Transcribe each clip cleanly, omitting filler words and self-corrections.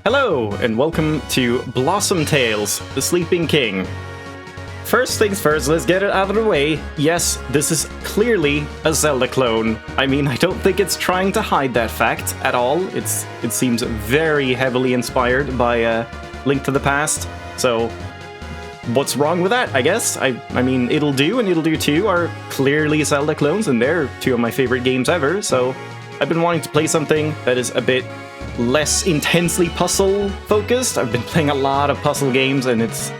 Hello, and welcome to Blossom Tales, The Sleeping King. First things first, let's get it out of the way. Yes, this is clearly a Zelda clone. I mean, I don't think it's trying to hide that fact at all. It seems very heavily inspired by Link to the Past, so what's wrong with that, I guess? I mean, It'll Do and It'll Do 2 are clearly Zelda clones, and they're two of my favorite games ever, so I've been wanting to play something that is a bit less intensely puzzle-focused. I've been playing a lot of puzzle games, and it's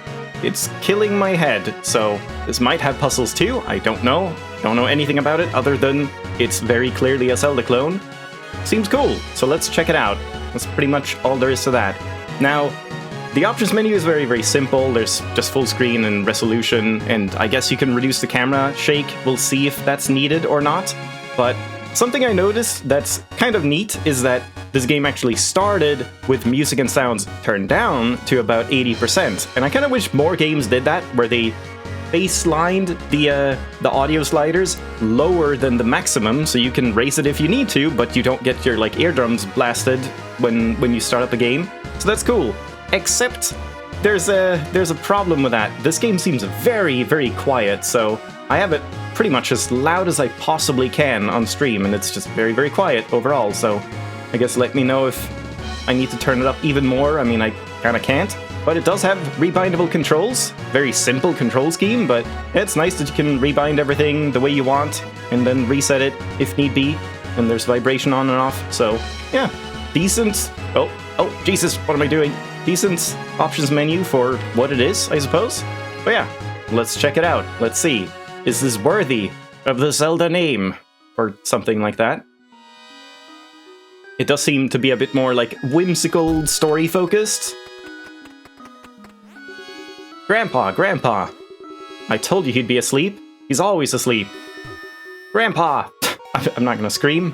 killing my head, so this might have puzzles too, I don't know. Don't know anything about it other than it's very clearly a Zelda clone. Seems cool, so let's check it out. That's pretty much all there is to that. Now, the options menu is very, very simple. There's just full screen and resolution, and I guess you can reduce the camera shake. We'll see if that's needed or not, but something I noticed that's kind of neat is that this game actually started with music and sounds turned down to about 80%, and I kind of wish more games did that, where they baselined the audio sliders lower than the maximum, so you can raise it if you need to, but you don't get your eardrums blasted when you start up the game. So that's cool. Except there's a problem with that. This game seems very, very quiet, so I have it pretty much as loud as I possibly can on stream, and it's just very, very quiet overall, so I guess let me know if I need to turn it up even more. I mean, I kinda can't, but it does have rebindable controls. Very simple control scheme, but it's nice that you can rebind everything the way you want, and then reset it if need be, and there's vibration on and off, so yeah, decent. Oh, Jesus, what am I doing? Decent options menu for what it is, I suppose. But yeah, let's check it out. Let's see. Is this worthy of the Zelda name? Or something like that. It does seem to be a bit more whimsical, story-focused. Grandpa! I told you he'd be asleep. He's always asleep. Grandpa! I'm not gonna scream.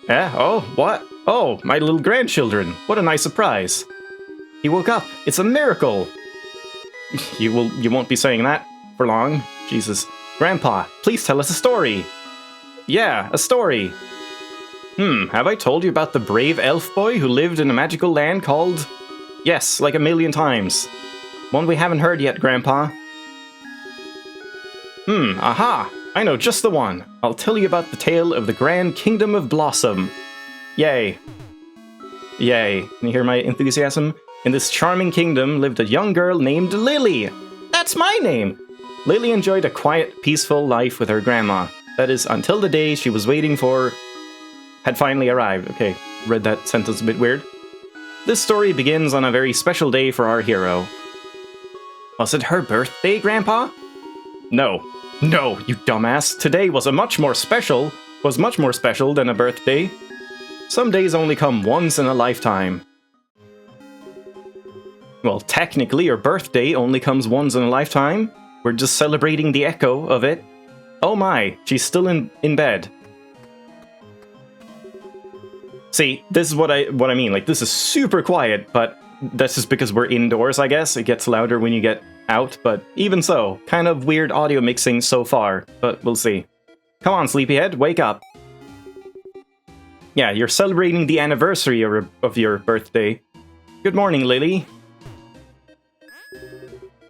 Eh? Oh, what? Oh, my little grandchildren. What a nice surprise. He woke up. It's a miracle. You won't be saying that for long. Jesus. Grandpa, please tell us a story. Yeah, a story. Have I told you about the brave elf boy who lived in a magical land called... Yes, like 1,000,000 times. One we haven't heard yet, Grandpa. Aha! I know just the one. I'll tell you about the tale of the Grand Kingdom of Blossom. Yay. Yay. Can you hear my enthusiasm? In this charming kingdom lived a young girl named Lily. That's my name! Lily enjoyed a quiet, peaceful life with her grandma. That is, until the day she was waiting for had finally arrived. Okay, read that sentence a bit weird. This story begins on a very special day for our hero. Was it her birthday, Grandpa? No, you dumbass. Today was much more special than a birthday. Some days only come once in a lifetime. Well, technically, your birthday only comes once in a lifetime. We're just celebrating the echo of it. Oh my, she's still in bed. See, this is what I mean. This is super quiet, but that's just because we're indoors, I guess. It gets louder when you get out, but even so, kind of weird audio mixing so far, but we'll see. Come on, sleepyhead, wake up. Yeah, you're celebrating the anniversary of your birthday. Good morning, Lily.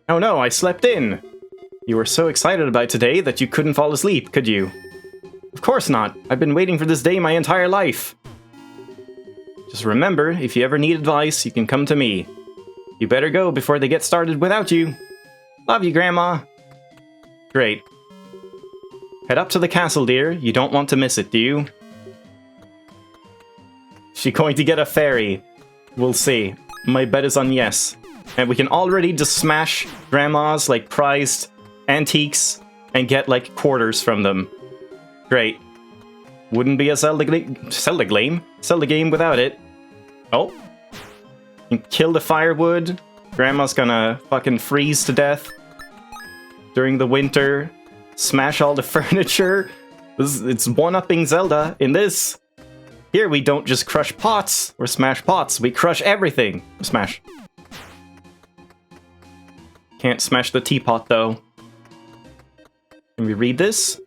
Oh no, I slept in. You were so excited about today that you couldn't fall asleep, could you? Of course not. I've been waiting for this day my entire life. Just remember, if you ever need advice, you can come to me. You better go before they get started without you. Love you, Grandma. Great. Head up to the castle, dear. You don't want to miss it, do you? She going to get a fairy? We'll see. My bet is on yes. And we can already just smash Grandma's, prized antiques and get, quarters from them. Great. Wouldn't be a Zelda game without it. Oh. You kill the firewood. Grandma's gonna fucking freeze to death during the winter. Smash all the furniture. It's one-upping Zelda in this. Here we don't just crush pots or smash pots. We crush everything. Smash. Can't smash the teapot, though. Can we read this?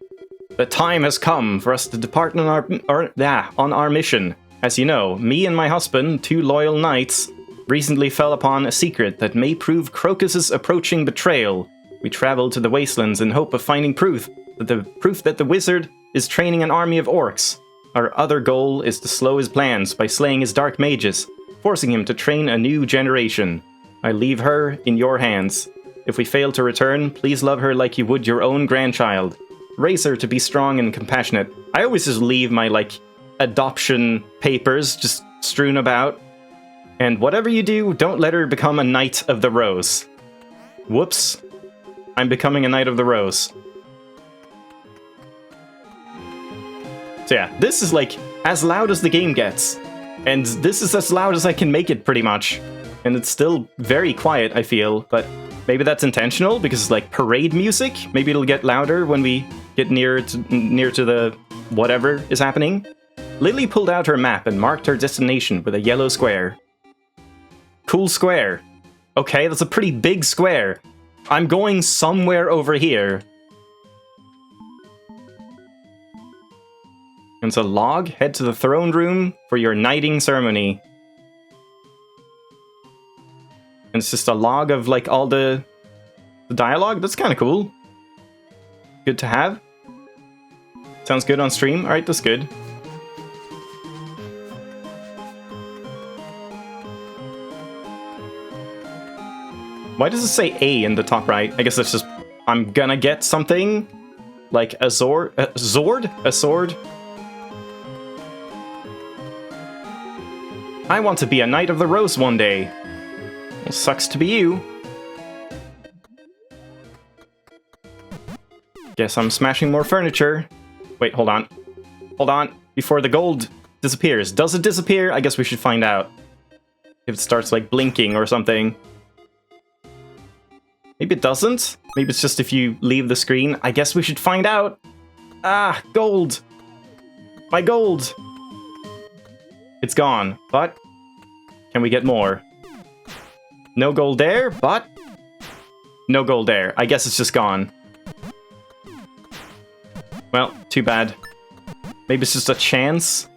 The time has come for us to depart on our mission. As you know, me and my husband, 2 loyal knights, recently fell upon a secret that may prove Crocus's approaching betrayal. We traveled to the wastelands in hope of finding proof that the wizard is training an army of orcs. Our other goal is to slow his plans by slaying his dark mages, forcing him to train a new generation. I leave her in your hands. If we fail to return, please love her like you would your own grandchild. Raise her to be strong and compassionate. I always just leave my, like, adoption papers just strewn about. And whatever you do, don't let her become a Knight of the Rose. Whoops. I'm becoming a Knight of the Rose. So yeah, this is like as loud as the game gets. And this is as loud as I can make it, pretty much. And it's still very quiet, I feel, but maybe that's intentional, because it's like parade music. Maybe it'll get louder when we get near to the whatever is happening. Lily pulled out her map and marked her destination with a yellow square. Cool square. Okay, that's a pretty big square. I'm going somewhere over here. And it's a log. Head to the throne room for your knighting ceremony. And it's just a log of, like, all the dialogue. That's kind of cool. Good to have. Sounds good on stream. Alright, that's good. Why does it say A in the top right? I guess that's just, I'm gonna get something. Like a sword? A sword? I want to be a Knight of the Rose one day. Well, sucks to be you. Guess I'm smashing more furniture. Wait, hold on. Hold on. Before the gold disappears. Does it disappear? I guess we should find out. If it starts, like, blinking or something. Maybe it doesn't? Maybe it's just if you leave the screen. I guess we should find out. Ah, gold. My gold. It's gone, but can we get more? No gold there, but no gold there. I guess it's just gone. Well, too bad. Maybe it's just a chance.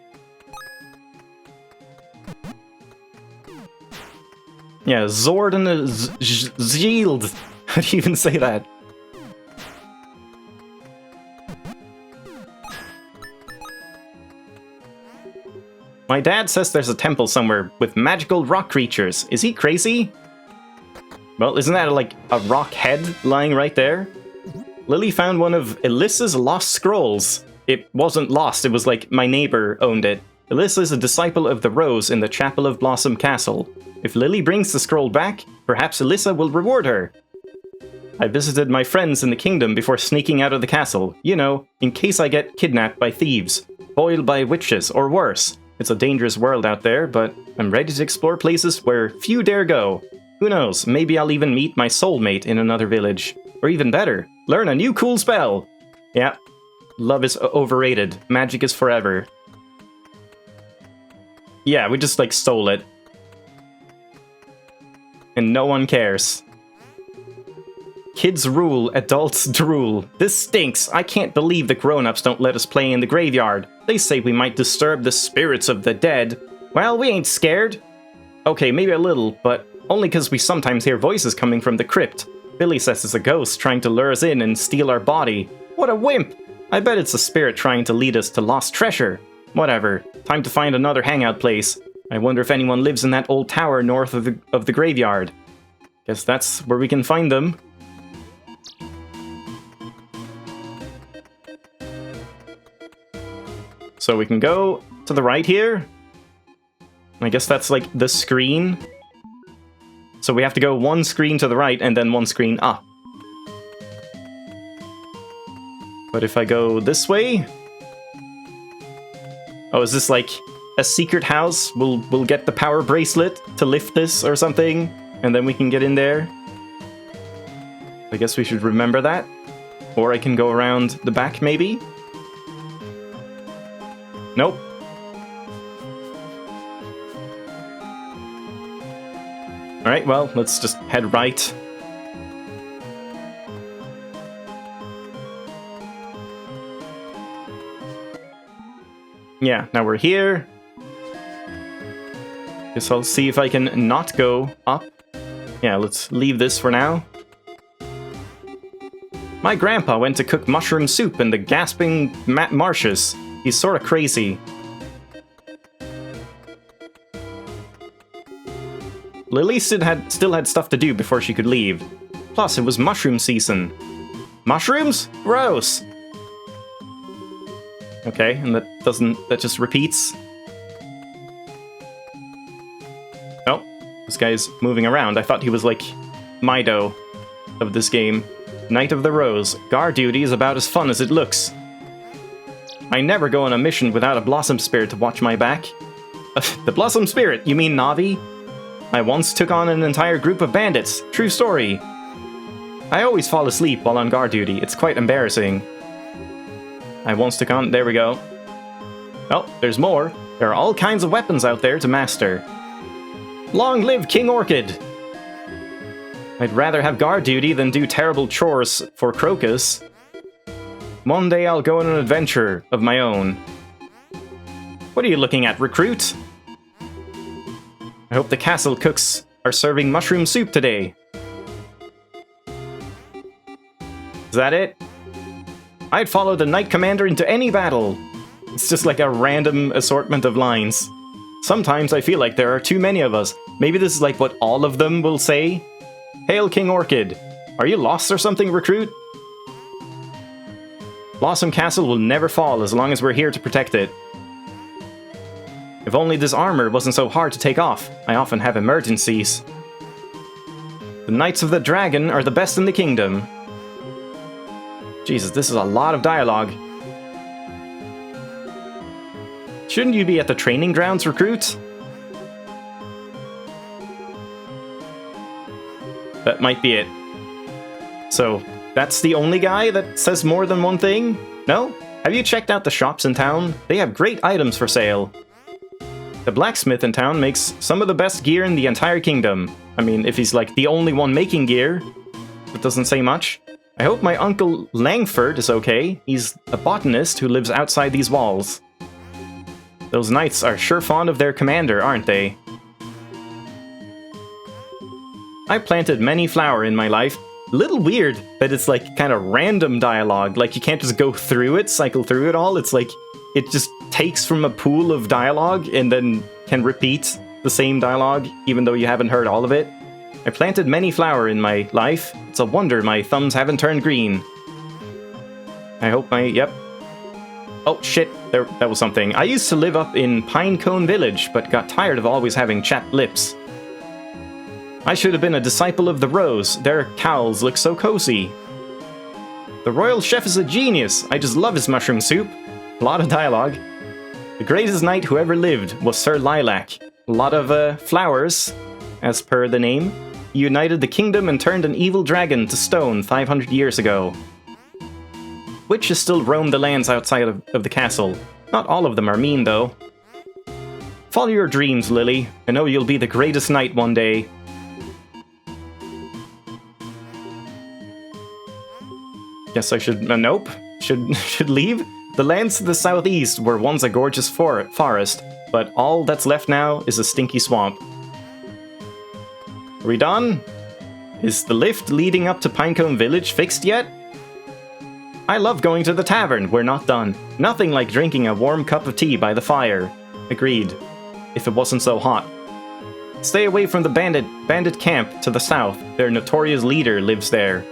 Yeah, Zord and a Shield. How do you even say that? My dad says there's a temple somewhere with magical rock creatures. Is he crazy? Well, isn't that like a rock head lying right there? Lily found one of Alyssa's lost scrolls. It wasn't lost, it was like my neighbor owned it. Alyssa is a disciple of the Rose in the Chapel of Blossom Castle. If Lily brings the scroll back, perhaps Alyssa will reward her. I visited my friends in the kingdom before sneaking out of the castle. You know, in case I get kidnapped by thieves, boiled by witches, or worse. It's a dangerous world out there, but I'm ready to explore places where few dare go. Who knows, maybe I'll even meet my soulmate in another village. Or even better, learn a new cool spell. Yeah, love is overrated. Magic is forever. Yeah, we just, like, stole it. And no one cares. Kids rule, adults drool. This stinks. I can't believe the grown-ups don't let us play in the graveyard. They say we might disturb the spirits of the dead. Well, we ain't scared. Okay, maybe a little, but only because we sometimes hear voices coming from the crypt. Billy says it's a ghost trying to lure us in and steal our body. What a wimp! I bet it's a spirit trying to lead us to lost treasure. Whatever. Time to find another hangout place. I wonder if anyone lives in that old tower north of the graveyard. Guess that's where we can find them. So we can go to the right here. I guess that's like the screen. So we have to go one screen to the right and then one screen up. But if I go this way... Oh, is this like a secret house? We'll get the power bracelet to lift this or something, and then we can get in there. I guess we should remember that. Or I can go around the back, maybe? Nope. Alright, well, let's just head right. Yeah, now we're here. Guess I'll see if I can not go up. Yeah, let's leave this for now. My grandpa went to cook mushroom soup in the gasping marshes. He's sorta crazy. Lily still had stuff to do before she could leave. Plus, it was mushroom season. Mushrooms? Gross! Okay, and that just repeats. Oh, this guy's moving around. I thought he was like Mido of this game. Knight of the Rose. Guard duty is about as fun as it looks. I never go on a mission without a Blossom Spirit to watch my back. The Blossom Spirit? You mean Navi? I once took on an entire group of bandits. True story. I always fall asleep while on guard duty. It's quite embarrassing. I once took on... There we go. Oh, there's more. There are all kinds of weapons out there to master. Long live King Orchid! I'd rather have guard duty than do terrible chores for Crocus. One day I'll go on an adventure of my own. What are you looking at, recruit? I hope the castle cooks are serving mushroom soup today. Is that it? I'd follow the Knight Commander into any battle. It's just like a random assortment of lines. Sometimes I feel like there are too many of us. Maybe this is like what all of them will say. Hail King Orchid. Are you lost or something, recruit? Blossom Castle will never fall as long as we're here to protect it. If only this armor wasn't so hard to take off. I often have emergencies. The Knights of the Dragon are the best in the kingdom. Jesus, this is a lot of dialogue. Shouldn't you be at the training grounds, recruit? That might be it. So, that's the only guy that says more than one thing? No? Have you checked out the shops in town? They have great items for sale. The blacksmith in town makes some of the best gear in the entire kingdom. I mean, if he's like the only one making gear, that doesn't say much. I hope my uncle Langford is okay. He's a botanist who lives outside these walls. Those knights are sure fond of their commander, aren't they? I planted many flowers in my life. A little weird that it's like kind of random dialogue. Like you can't just go through it, cycle through it all. It's like it just takes from a pool of dialogue and then can repeat the same dialogue even though you haven't heard all of it. I planted many flowers in my life. It's a wonder my thumbs haven't turned green. I hope my... Yep. Oh, shit. That was something. I used to live up in Pinecone Village, but got tired of always having chapped lips. I should have been a disciple of the Rose. Their cowls look so cozy. The royal chef is a genius. I just love his mushroom soup. A lot of dialogue. The greatest knight who ever lived was Sir Lilac. A lot of flowers, as per the name. He united the kingdom and turned an evil dragon to stone 500 years ago. Witches still roam the lands outside of the castle. Not all of them are mean, though. Follow your dreams, Lily. I know you'll be the greatest knight one day. Guess I should... nope. Should leave? The lands to the southeast were once a gorgeous forest, but all that's left now is a stinky swamp. Are we done? Is the lift leading up to Pinecone Village fixed yet? I love going to the tavern. We're not done. Nothing like drinking a warm cup of tea by the fire. Agreed. If it wasn't so hot. Stay away from the bandit camp to the south. Their notorious leader lives there.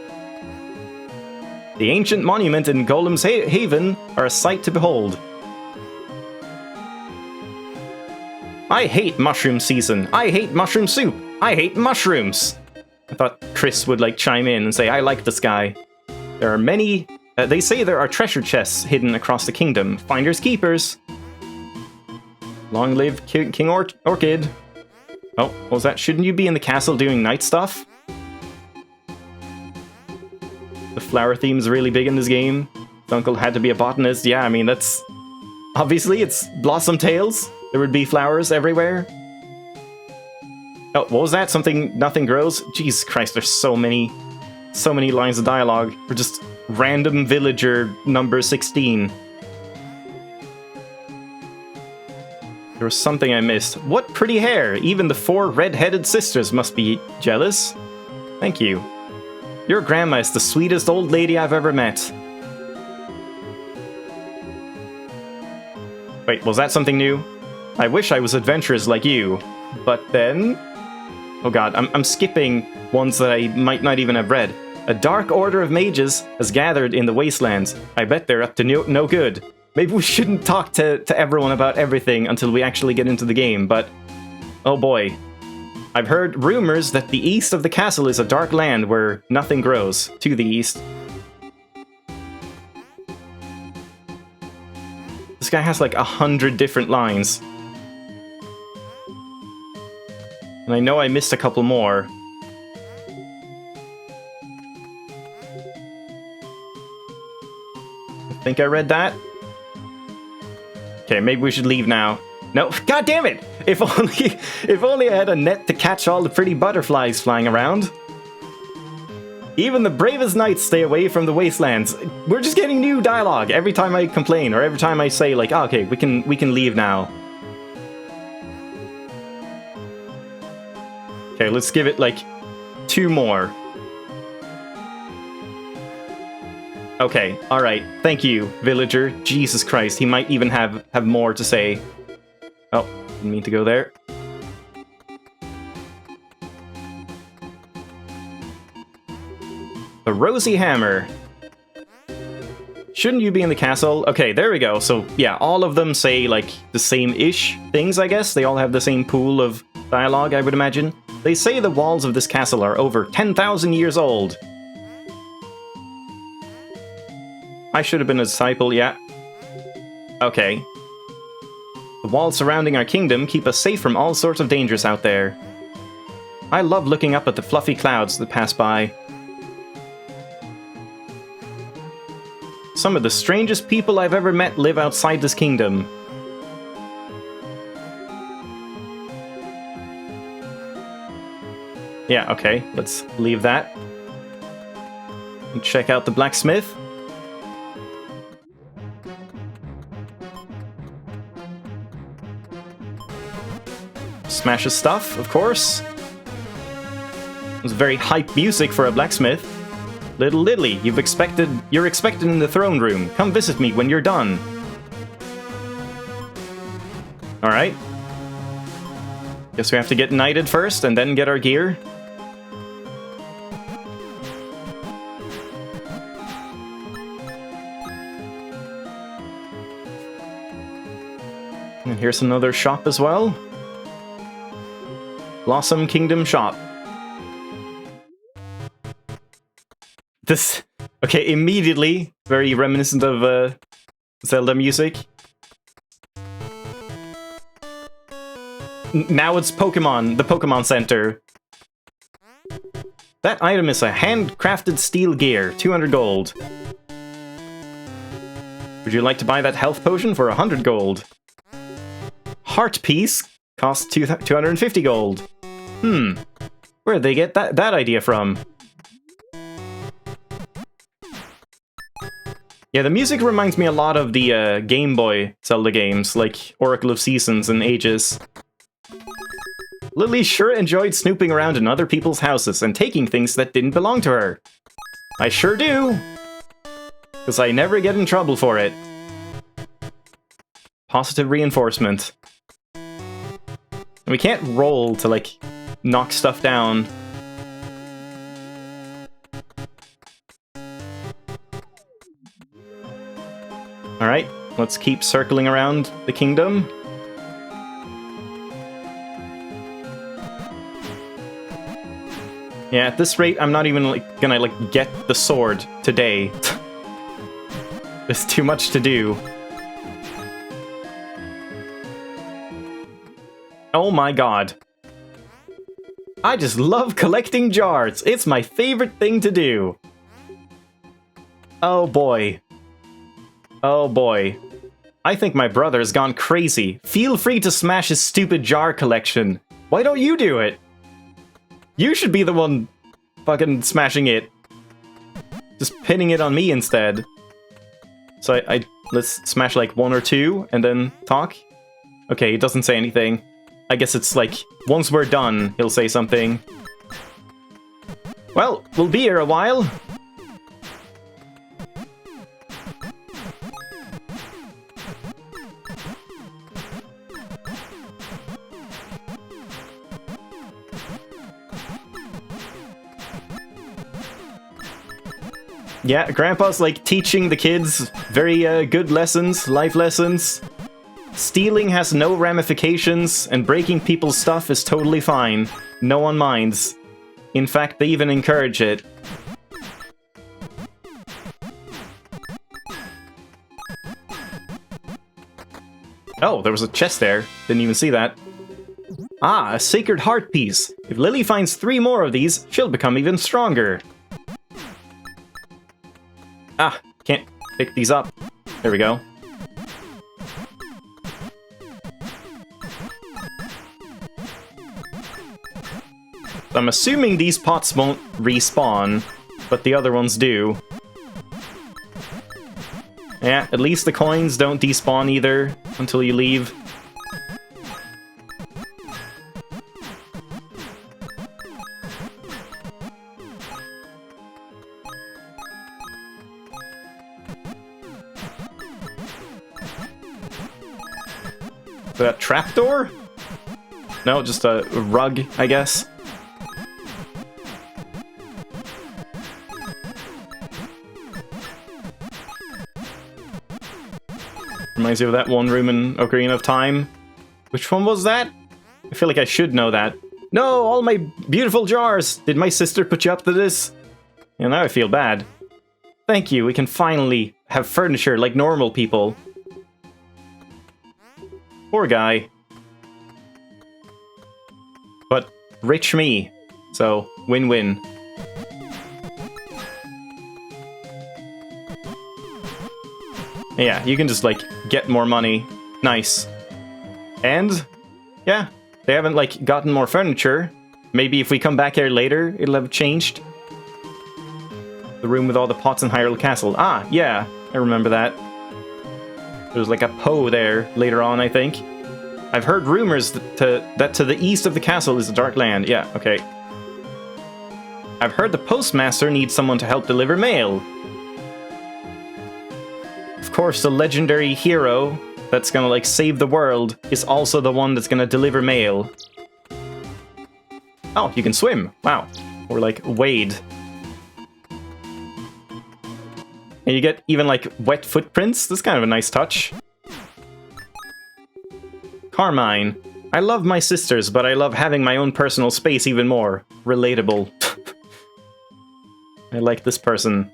The ancient monument in Golem's Haven are a sight to behold. I hate mushroom season. I hate mushroom soup. I hate mushrooms. I thought Chris would like chime in and say, I like this guy. There are many... they say there are treasure chests hidden across the kingdom. Finders keepers. Long live King Orchid. Oh, what was that? Shouldn't you be in the castle doing night stuff? The flower theme is really big in this game. His uncle had to be a botanist. Yeah, I mean, that's... Obviously, it's Blossom Tales. There would be flowers everywhere. Oh, what was that? Something... Nothing grows? Jesus Christ, there's so many lines of dialogue for just random villager number 16. There was something I missed. What pretty hair! Even the 4 red-headed sisters must be jealous. Thank you. Your grandma is the sweetest old lady I've ever met. Wait, was that something new? I wish I was adventurous like you. But then... Oh god, I'm skipping ones that I might not even have read. A dark order of mages has gathered in the wastelands. I bet they're up to no good. Maybe we shouldn't talk to everyone about everything until we actually get into the game, but... Oh boy. I've heard rumors that the east of the castle is a dark land where nothing grows. To the east. This guy has like 100 different lines. And I know I missed a couple more. I think I read that. Okay, maybe we should leave now. No, god damn it! If only I had a net to catch all the pretty butterflies flying around. Even the bravest knights stay away from the wastelands. We're just getting new dialogue every time I complain, or every time I say like, oh, okay, we can leave now. Okay, let's give it like 2 more. Okay, alright. Thank you, villager. Jesus Christ, he might even have more to say. Oh, didn't mean to go there. The Rosy Hammer. Shouldn't you be in the castle? Okay, there we go. So, yeah, all of them say, like, the same-ish things, I guess. They all have the same pool of dialogue, I would imagine. They say the walls of this castle are over 10,000 years old. I should have been a disciple, yeah. Okay. The walls surrounding our kingdom keep us safe from all sorts of dangers out there. I love looking up at the fluffy clouds that pass by. Some of the strangest people I've ever met live outside this kingdom. Yeah, okay, let's leave that. And check out the blacksmith. Smash his stuff, of course. It was very hype music for a blacksmith. Little Lily, you're expected in the throne room. Come visit me when you're done. Alright. Guess we have to get knighted first and then get our gear. And here's another shop as well. Blossom Kingdom Shop. This... Okay, immediately, very reminiscent of Zelda music. Now it's Pokemon, the Pokemon Center. That item is a handcrafted steel gear, 200 gold. Would you like to buy that health potion for 100 gold? Heart piece costs 250 gold. Where'd they get that idea from? Yeah, the music reminds me a lot of the Game Boy Zelda games, like Oracle of Seasons and Ages. Lily sure enjoyed snooping around in other people's houses and taking things that didn't belong to her. I sure do! Because I never get in trouble for it. Positive reinforcement. And we can't roll to, like, knock stuff down. Alright, let's keep circling around the kingdom. Yeah, at this rate, I'm not even gonna get the sword today. There's too much to do. Oh my god. I just love collecting jars. It's my favorite thing to do. Oh boy. Oh boy. I think my brother has gone crazy. Feel free to smash his stupid jar collection. Why don't you do it? You should be the one fucking smashing it. Just pinning it on me instead. So let's smash like 1 or 2 and then talk. Okay, he doesn't say anything. I guess it's like, once we're done, he'll say something. Well, we'll be here a while. Yeah, Grandpa's like teaching the kids very good lessons, life lessons. Stealing has no ramifications, and breaking people's stuff is totally fine. No one minds. In fact, they even encourage it. Oh, there was a chest there. Didn't even see that. Ah, a sacred heart piece. If Lily finds 3 more of these, she'll become even stronger. Ah, can't pick these up. There we go. I'm assuming these pots won't respawn, but the other ones do. Yeah, at least the coins don't despawn either until you leave. Is that a trapdoor? No, just a rug, I guess. Reminds you of that one room in Ocarina of Time. Which one was that? I feel like I should know that. No, all my beautiful jars! Did my sister put you up to this? Yeah, now I feel bad. Thank you, we can finally have furniture like normal people. Poor guy. But rich me, so win-win. Yeah, you can just, like, get more money. Nice. And, yeah, they haven't, like, gotten more furniture. Maybe if we come back here later, it'll have changed. The room with all the pots in Hyrule Castle. Ah, yeah, I remember that. There's, like, a Poe there later on, I think. I've heard rumors that to the east of the castle is a dark land. Yeah, okay. I've heard the postmaster needs someone to help deliver mail. Of course, the legendary hero that's gonna, like, save the world is also the one that's gonna deliver mail. Oh, you can swim. Wow. Or, like, wade. And you get even, like, wet footprints. That's kind of a nice touch. Carmine. I love my sisters, but I love having my own personal space even more. Relatable. I like this person.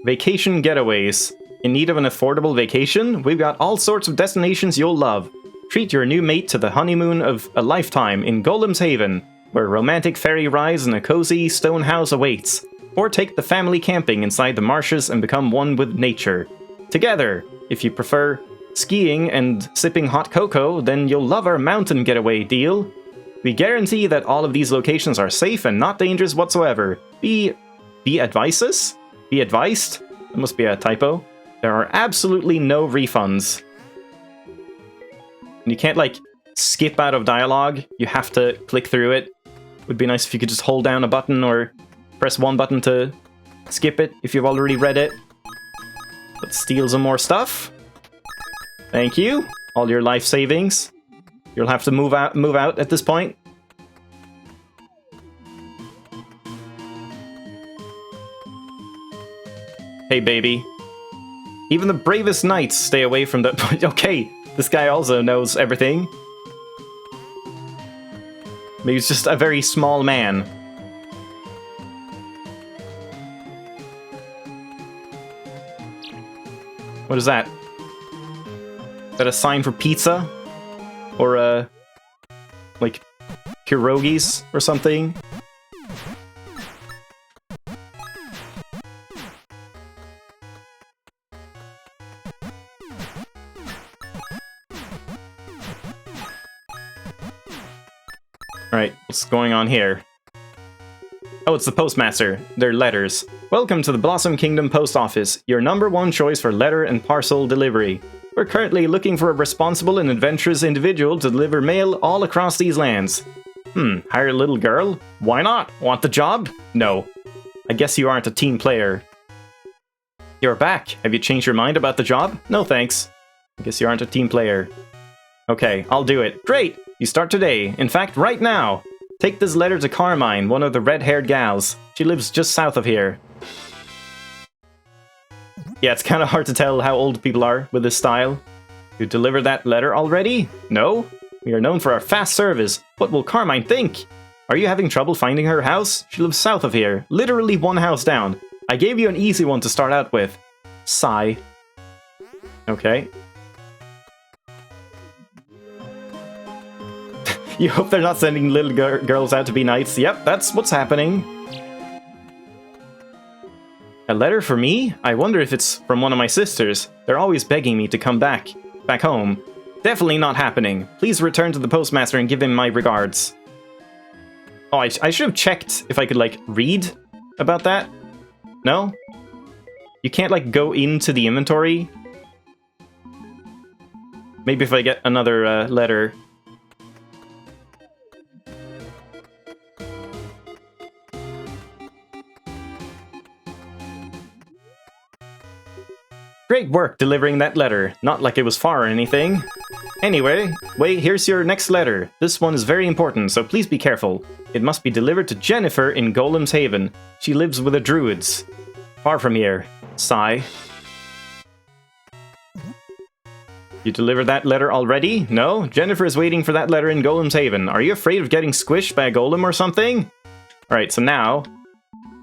Vacation getaways. In need of an affordable vacation? We've got all sorts of destinations you'll love. Treat your new mate to the honeymoon of a lifetime in Golem's Haven, where romantic ferry rides and a cozy stone house awaits. Or take the family camping inside the marshes and become one with nature. Together, if you prefer skiing and sipping hot cocoa, then you'll love our mountain getaway deal. We guarantee that all of these locations are safe and not dangerous whatsoever. Be advices? Be advised? That must be a typo. There are absolutely no refunds. And you can't, like, skip out of dialogue. You have to click through it. Would be nice if you could just hold down a button or press one button to skip it if you've already read it. Let's steal some more stuff. Thank you. All your life savings. You'll have to move out at this point. Hey, baby. Even the bravest knights stay away from the... Okay, this guy also knows everything. Maybe he's just a very small man. What is that? Is that a sign for pizza? Or, like, pierogies or something? Alright, what's going on here? Oh, it's the postmaster. They're letters. Welcome to the Blossom Kingdom Post Office, your #1 choice for letter and parcel delivery. We're currently looking for a responsible and adventurous individual to deliver mail all across these lands. Hire a little girl? Why not? Want the job? No. I guess you aren't a team player. You're back. Have you changed your mind about the job? No thanks. I guess you aren't a team player. Okay, I'll do it. Great! You start today. In fact, right now. Take this letter to Carmine, one of the red-haired gals. She lives just south of here. Yeah, it's kind of hard to tell how old people are with this style. You delivered that letter already? No? We are known for our fast service. What will Carmine think? Are you having trouble finding her house? She lives south of here, literally one house down. I gave you an easy one to start out with. Sigh. Okay. You hope they're not sending little girls out to be knights. Yep, that's what's happening. A letter for me? I wonder if it's from one of my sisters. They're always begging me to come back home. Definitely not happening. Please return to the postmaster and give him my regards. Oh, I should have checked if I could, like, read about that. No? You can't, like, go into the inventory? Maybe if I get another letter. Great work delivering that letter. Not like it was far or anything. Anyway, wait, here's your next letter. This one is very important, so please be careful. It must be delivered to Jennifer in Golem's Haven. She lives with the druids. Far from here. Sigh. You delivered that letter already? No? Jennifer is waiting for that letter in Golem's Haven. Are you afraid of getting squished by a golem or something? Alright, so now...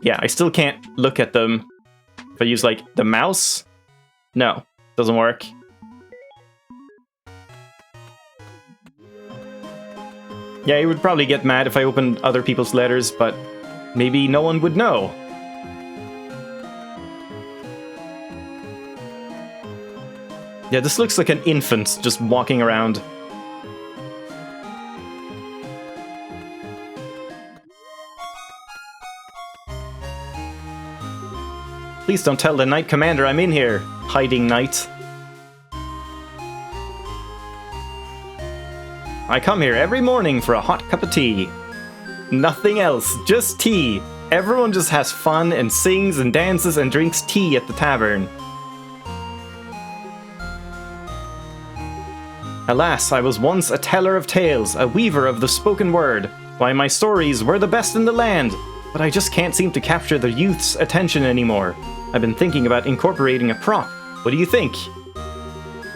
Yeah, I still can't look at them. If I use, like, the mouse... No, doesn't work. Yeah, he would probably get mad if I opened other people's letters, but maybe no one would know. Yeah, this looks like an infant just walking around. Please don't tell the Knight Commander I'm in here, hiding knight. I come here every morning for a hot cup of tea. Nothing else, just tea. Everyone just has fun and sings and dances and drinks tea at the tavern. Alas, I was once a teller of tales, a weaver of the spoken word. Why, my stories were the best in the land. But I just can't seem to capture the youth's attention anymore. I've been thinking about incorporating a prop. What do you think?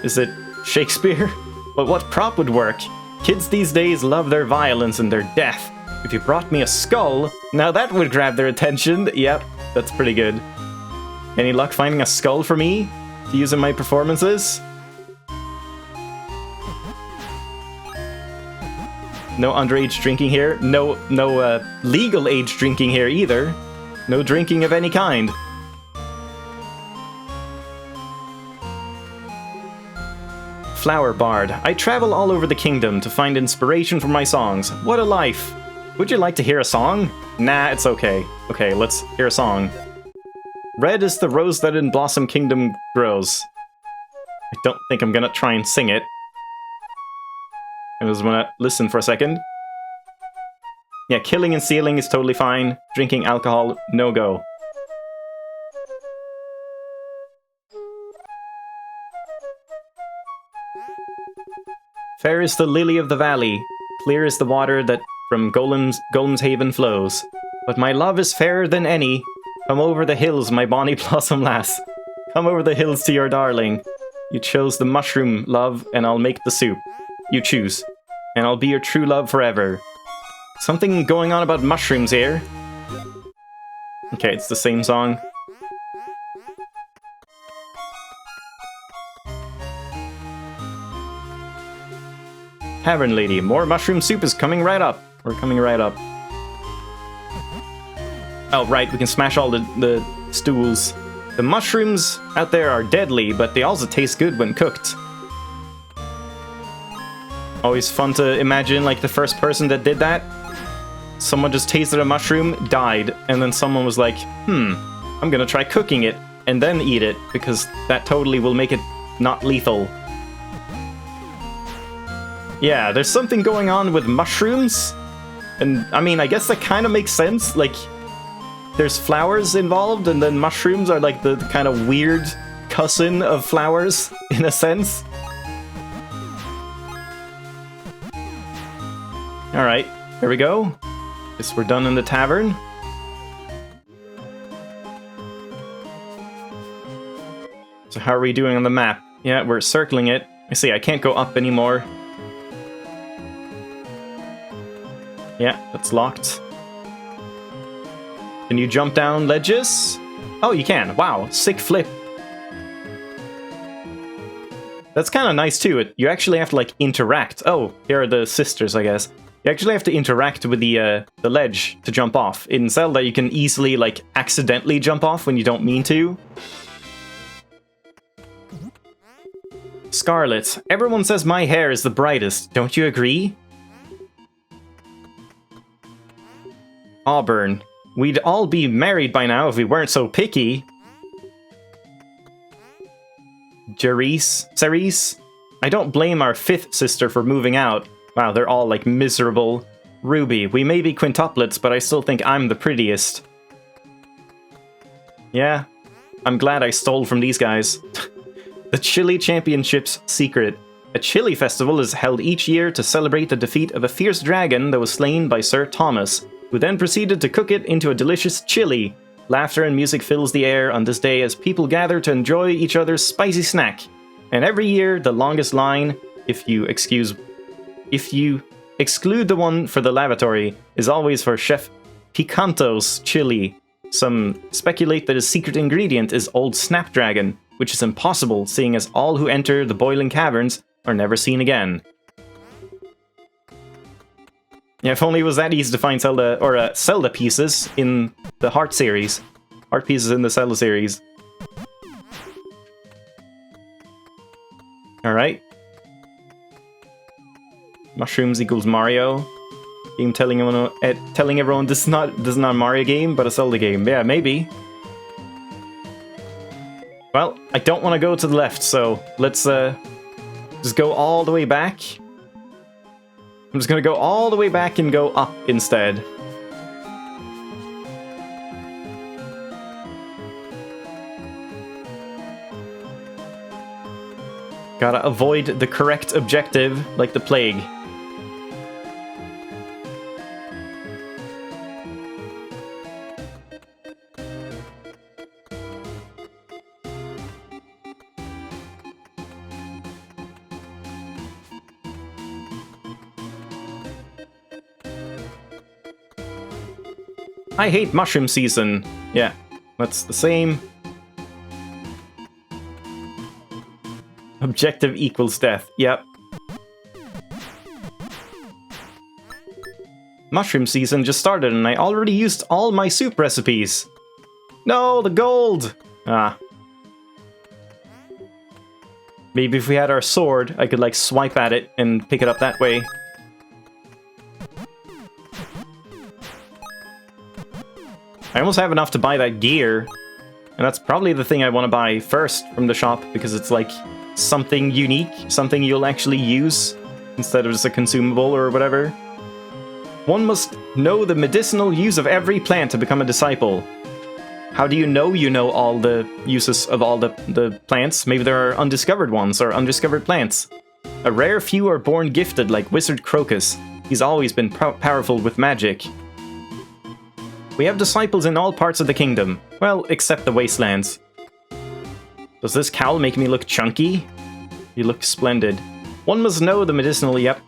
Is it Shakespeare? But what prop would work? Kids these days love their violence and their death. If you brought me a skull, now that would grab their attention. Yep, that's pretty good. Any luck finding a skull for me to use in my performances? No underage drinking here. No legal age drinking here either. No drinking of any kind. Flower Bard. I travel all over the kingdom to find inspiration for my songs. What a life. Would you like to hear a song? Nah, it's okay. Okay, let's hear a song. Red is the rose that in Blossom Kingdom grows. I don't think I'm gonna try and sing it. I just want to listen for a second. Yeah, killing and stealing is totally fine. Drinking alcohol, no go. Fair is the lily of the valley. Clear is the water that from Golem's Haven flows. But my love is fairer than any. Come over the hills, my bonny blossom lass. Come over the hills to your darling. You chose the mushroom, love, and I'll make the soup. You choose, and I'll be your true love forever. Something going on about mushrooms here. Okay, it's the same song. Tavern lady, more mushroom soup is coming right up. We're coming right up. Oh, right, we can smash all the stools. The mushrooms out there are deadly, but they also taste good when cooked. Always fun to imagine, like, the first person that did that. Someone just tasted a mushroom, died, and then someone was like, I'm gonna try cooking it and then eat it, because that totally will make it not lethal. Yeah, there's something going on with mushrooms. And, I mean, I guess that kind of makes sense. Like, there's flowers involved, and then mushrooms are like the kind of weird cousin of flowers, in a sense. Alright, there we go. Guess we're done in the tavern. So how are we doing on the map? Yeah, we're circling it. I see, I can't go up anymore. Yeah, that's locked. Can you jump down ledges? Oh, you can. Wow, sick flip. That's kind of nice too. You actually have to like interact. Oh, here are the sisters, I guess. You actually have to interact with the ledge to jump off. In Zelda, you can easily like accidentally jump off when you don't mean to. Scarlet, everyone says my hair is the brightest. Don't you agree? Auburn, we'd all be married by now if we weren't so picky. Cerise, I don't blame our fifth sister for moving out. Wow, they're all like miserable. Ruby, we may be quintuplets, but I still think I'm the prettiest. Yeah, I'm glad I stole from these guys. The Chili Championship's secret. A chili festival is held each year to celebrate the defeat of a fierce dragon that was slain by Sir Thomas, who then proceeded to cook it into a delicious chili. Laughter and music fills the air on this day as people gather to enjoy each other's spicy snack. And every year, the longest line, if you exclude the one for the lavatory, is always for Chef Picanto's chili. Some speculate that his secret ingredient is old snapdragon, which is impossible seeing as all who enter the boiling caverns are never seen again. Yeah, if only it was that easy to find Zelda, or Zelda pieces in the Heart series. Heart pieces in the Zelda series. Alright. Mushrooms equals Mario. Game telling everyone this is not a Mario game, but a Zelda game. Yeah, maybe. Well, I don't want to go to the left, so let's just go all the way back. I'm just gonna go all the way back and go up instead. Gotta avoid the correct objective like the plague. I hate mushroom season. Yeah, that's the same. Objective equals death. Yep. Mushroom season just started and I already used all my soup recipes. No, the gold! Ah. Maybe if we had our sword, I could like swipe at it and pick it up that way. I almost have enough to buy that gear, and that's probably the thing I want to buy first from the shop, because it's like something unique, something you'll actually use, instead of just a consumable or whatever. One must know the medicinal use of every plant to become a disciple. How do you know all the uses of all the plants? Maybe there are undiscovered ones, or undiscovered plants. A rare few are born gifted, like Wizard Crocus. He's always been powerful with magic. We have disciples in all parts of the kingdom. Well, except the wastelands. Does this cowl make me look chunky? You look splendid. One must know the medicinal, yep.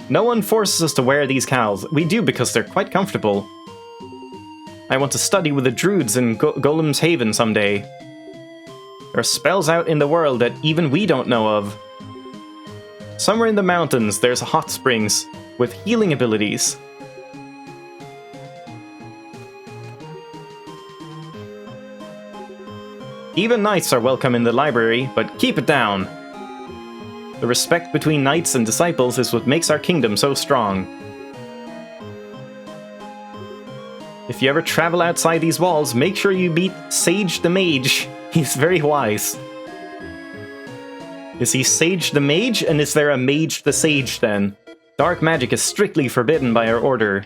No one forces us to wear these cowls. We do because they're quite comfortable. I want to study with the Druids in Golem's Haven someday. There are spells out in the world that even we don't know of. Somewhere in the mountains, there's hot springs with healing abilities. Even knights are welcome in the library, but keep it down. The respect between knights and disciples is what makes our kingdom so strong. If you ever travel outside these walls, make sure you meet Sage the Mage. He's very wise. Is he Sage the Mage, and is there a Mage the Sage then? Dark magic is strictly forbidden by our order.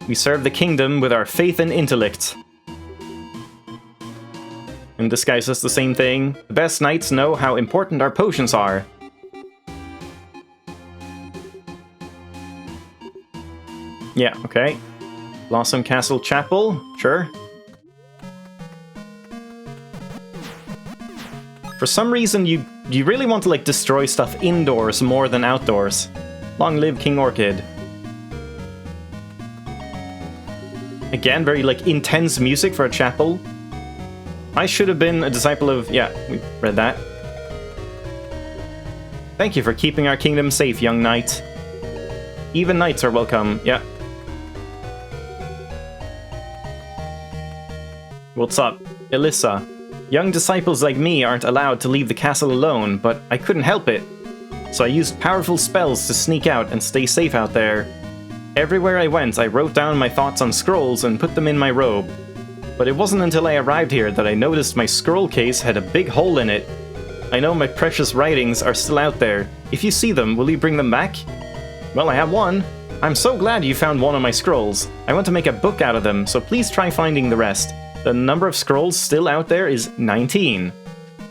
We serve the kingdom with our faith and intellect. And this guy says the same thing. The best knights know how important our potions are. Yeah, okay. Blossom Castle Chapel, sure. For some reason, you really want to, like, destroy stuff indoors more than outdoors. Long live King Orchid. Again, very, like, intense music for a chapel. I should have been a disciple of... Yeah, we read that. Thank you for keeping our kingdom safe, young knight. Even knights are welcome, yeah. What's up? Alyssa. Young disciples like me aren't allowed to leave the castle alone, but I couldn't help it. So I used powerful spells to sneak out and stay safe out there. Everywhere I went, I wrote down my thoughts on scrolls and put them in my robe. But it wasn't until I arrived here that I noticed my scroll case had a big hole in it. I know my precious writings are still out there. If you see them, will you bring them back? Well, I have one. I'm so glad you found one of my scrolls. I want to make a book out of them, so please try finding the rest. The number of scrolls still out there is 19.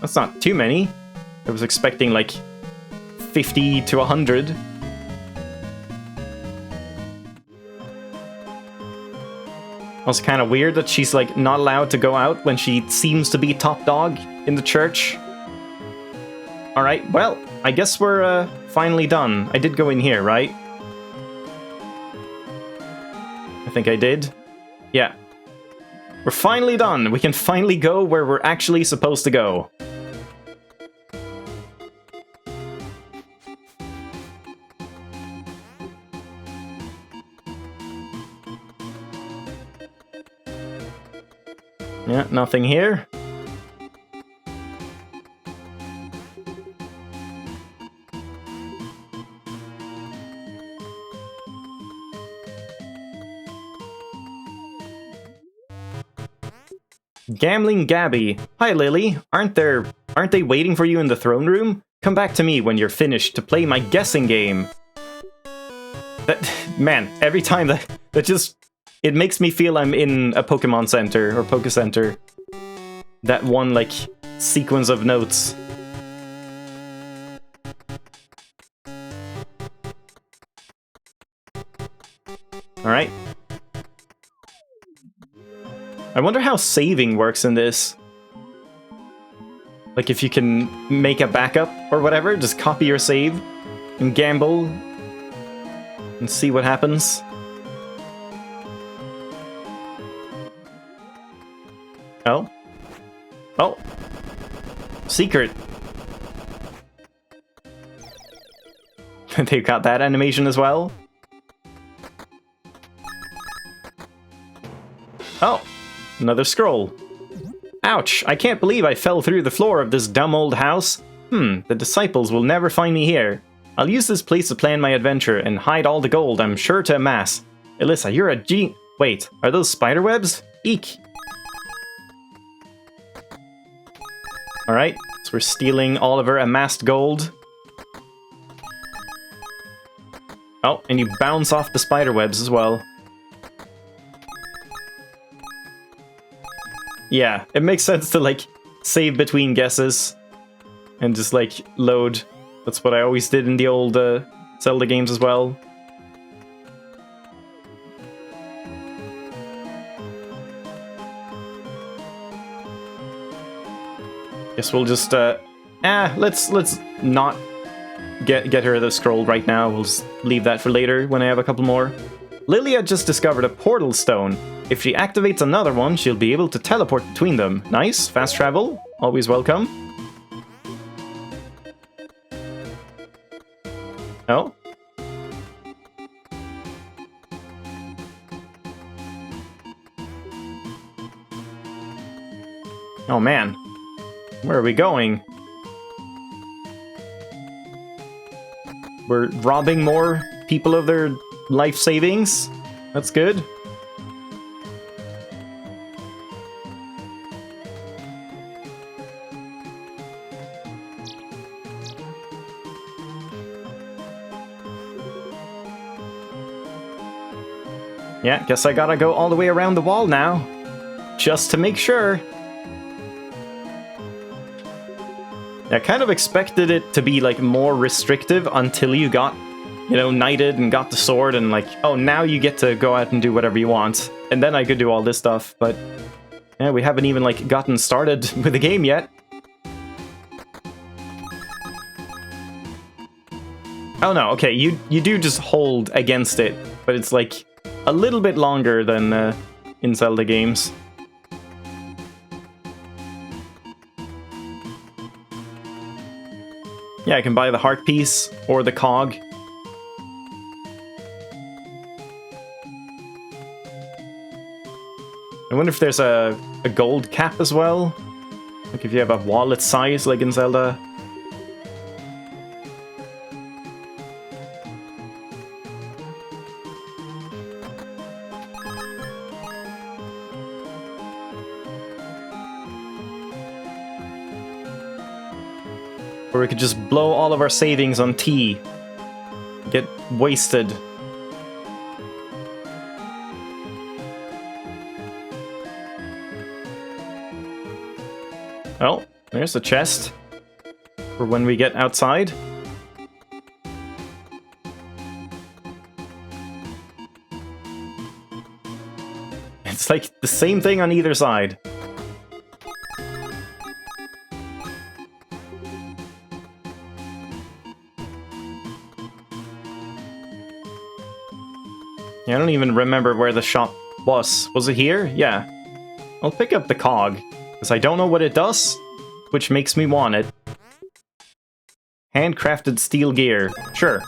That's not too many. I was expecting like 50 to 100. Also kind of weird that she's like not allowed to go out when she seems to be top dog in the church. Alright, well, I guess we're finally done. I did go in here, right? I think I did. Yeah. We're finally done. We can finally go where we're actually supposed to go. Yeah, nothing here. Gambling Gabby. Hi Lily. Aren't they waiting for you in the throne room? Come back to me when you're finished to play my guessing game. Man, every time that just... It makes me feel I'm in a Pokemon Center or Poke Center. That one, like, sequence of notes. Alright. I wonder how saving works in this. Like, if you can make a backup or whatever, just copy your save and gamble and see what happens. Oh. Oh. Secret. They've got that animation as well. Oh. Another scroll. Ouch, I can't believe I fell through the floor of this dumb old house. The disciples will never find me here. I'll use this place to plan my adventure and hide all the gold I'm sure to amass. Alyssa, you're a Wait, are those spider webs? Eek. Alright, so we're stealing all of her amassed gold. Oh, and you bounce off the spider webs as well. Yeah, it makes sense to, like, save between guesses and just, like, load. That's what I always did in the old Zelda games as well. Guess we'll just, let's not get her the scroll right now. We'll just leave that for later when I have a couple more. Lilia just discovered a portal stone. If she activates another one, she'll be able to teleport between them. Nice, fast travel, always welcome. Oh. Oh man, where are we going? We're robbing more people of their life savings. That's good. Yeah, guess I gotta go all the way around the wall now. Just to make sure. I kind of expected it to be, like, more restrictive until you got, you know, knighted and got the sword and, like, oh, now you get to go out and do whatever you want. And then I could do all this stuff, but... yeah, we haven't even, like, gotten started with the game yet. Oh no, okay, you do just hold against it, but it's, like, a little bit longer than in Zelda games. Yeah, I can buy the heart piece or the cog. I wonder if there's a gold cap as well. Like if you have a wallet size like in Zelda. Or we could just blow all of our savings on tea. Get wasted. Well, there's the chest. For when we get outside. It's like the same thing on either side. I don't even remember where the shop was. Was it here? Yeah. I'll pick up the cog, because I don't know what it does, which makes me want it. Handcrafted steel gear. Sure.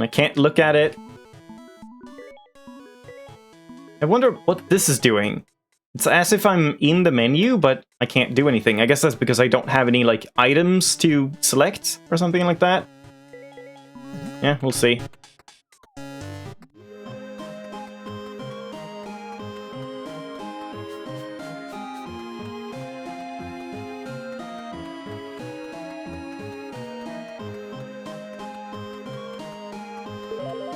I can't look at it. I wonder what this is doing. It's as if I'm in the menu, but I can't do anything. I guess that's because I don't have any, like, items to select or something like that. Yeah, we'll see.